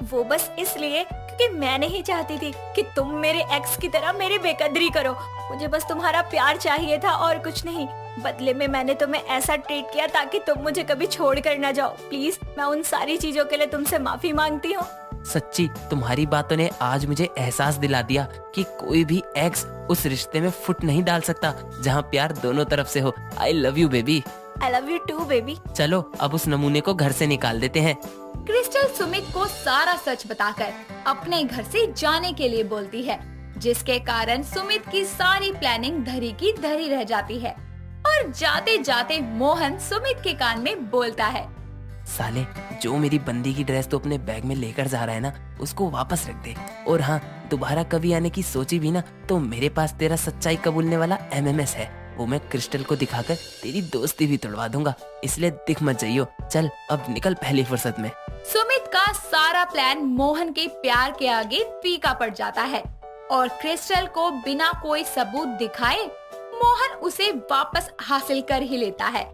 वो बस इसलिए क्योंकि मैं नहीं चाहती थी कि तुम मेरे एक्स की तरह मेरी बेकदरी करो। मुझे बस तुम्हारा प्यार चाहिए था और कुछ नहीं। बदले में मैंने तुम्हें ऐसा ट्रीट किया ताकि तुम मुझे कभी छोड़ कर न जाओ। प्लीज, मैं उन सारी चीजों के लिए तुमसे माफी मांगती हूँ। सच्ची, तुम्हारी बातों ने आज मुझे एहसास दिला दिया कि कोई भी एक्स उस रिश्ते में फुट नहीं डाल सकता जहाँ प्यार दोनों तरफ से हो। I love you baby. I love you too baby. चलो अब उस नमूने को घर से निकाल देते हैं। क्रिस्टल सुमित को सारा सच बताकर अपने घर से जाने के लिए बोलती है, जिसके कारण सुमित की सारी प्लानिंग धरी की धरी रह जाती है। और जाते जाते मोहन सुमित के कान में बोलता है, साले, जो मेरी बंदी की ड्रेस तो अपने बैग में लेकर जा रहा है ना, उसको वापस रख दे। और हाँ, दोबारा कभी आने की सोची भी ना तो मेरे पास तेरा सच्चाई कबूलने वाला MMS है। वो मैं क्रिस्टल को दिखाकर तेरी दोस्ती भी तोड़वा दूंगा, इसलिए दिख मत जाइयो। चल अब निकल पहली फुर्सत में। सुमित का सारा प्लान मोहन के प्यार के आगे फीका पड़ जाता है और क्रिस्टल को बिना कोई सबूत दिखाए मोहन उसे वापस हासिल कर ही लेता है।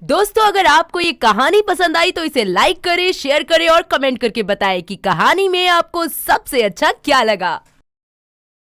दोस्तों, अगर आपको ये कहानी पसंद आई तो इसे लाइक करें, शेयर करें और कमेंट करके बताएं कि कहानी में आपको सबसे अच्छा क्या लगा।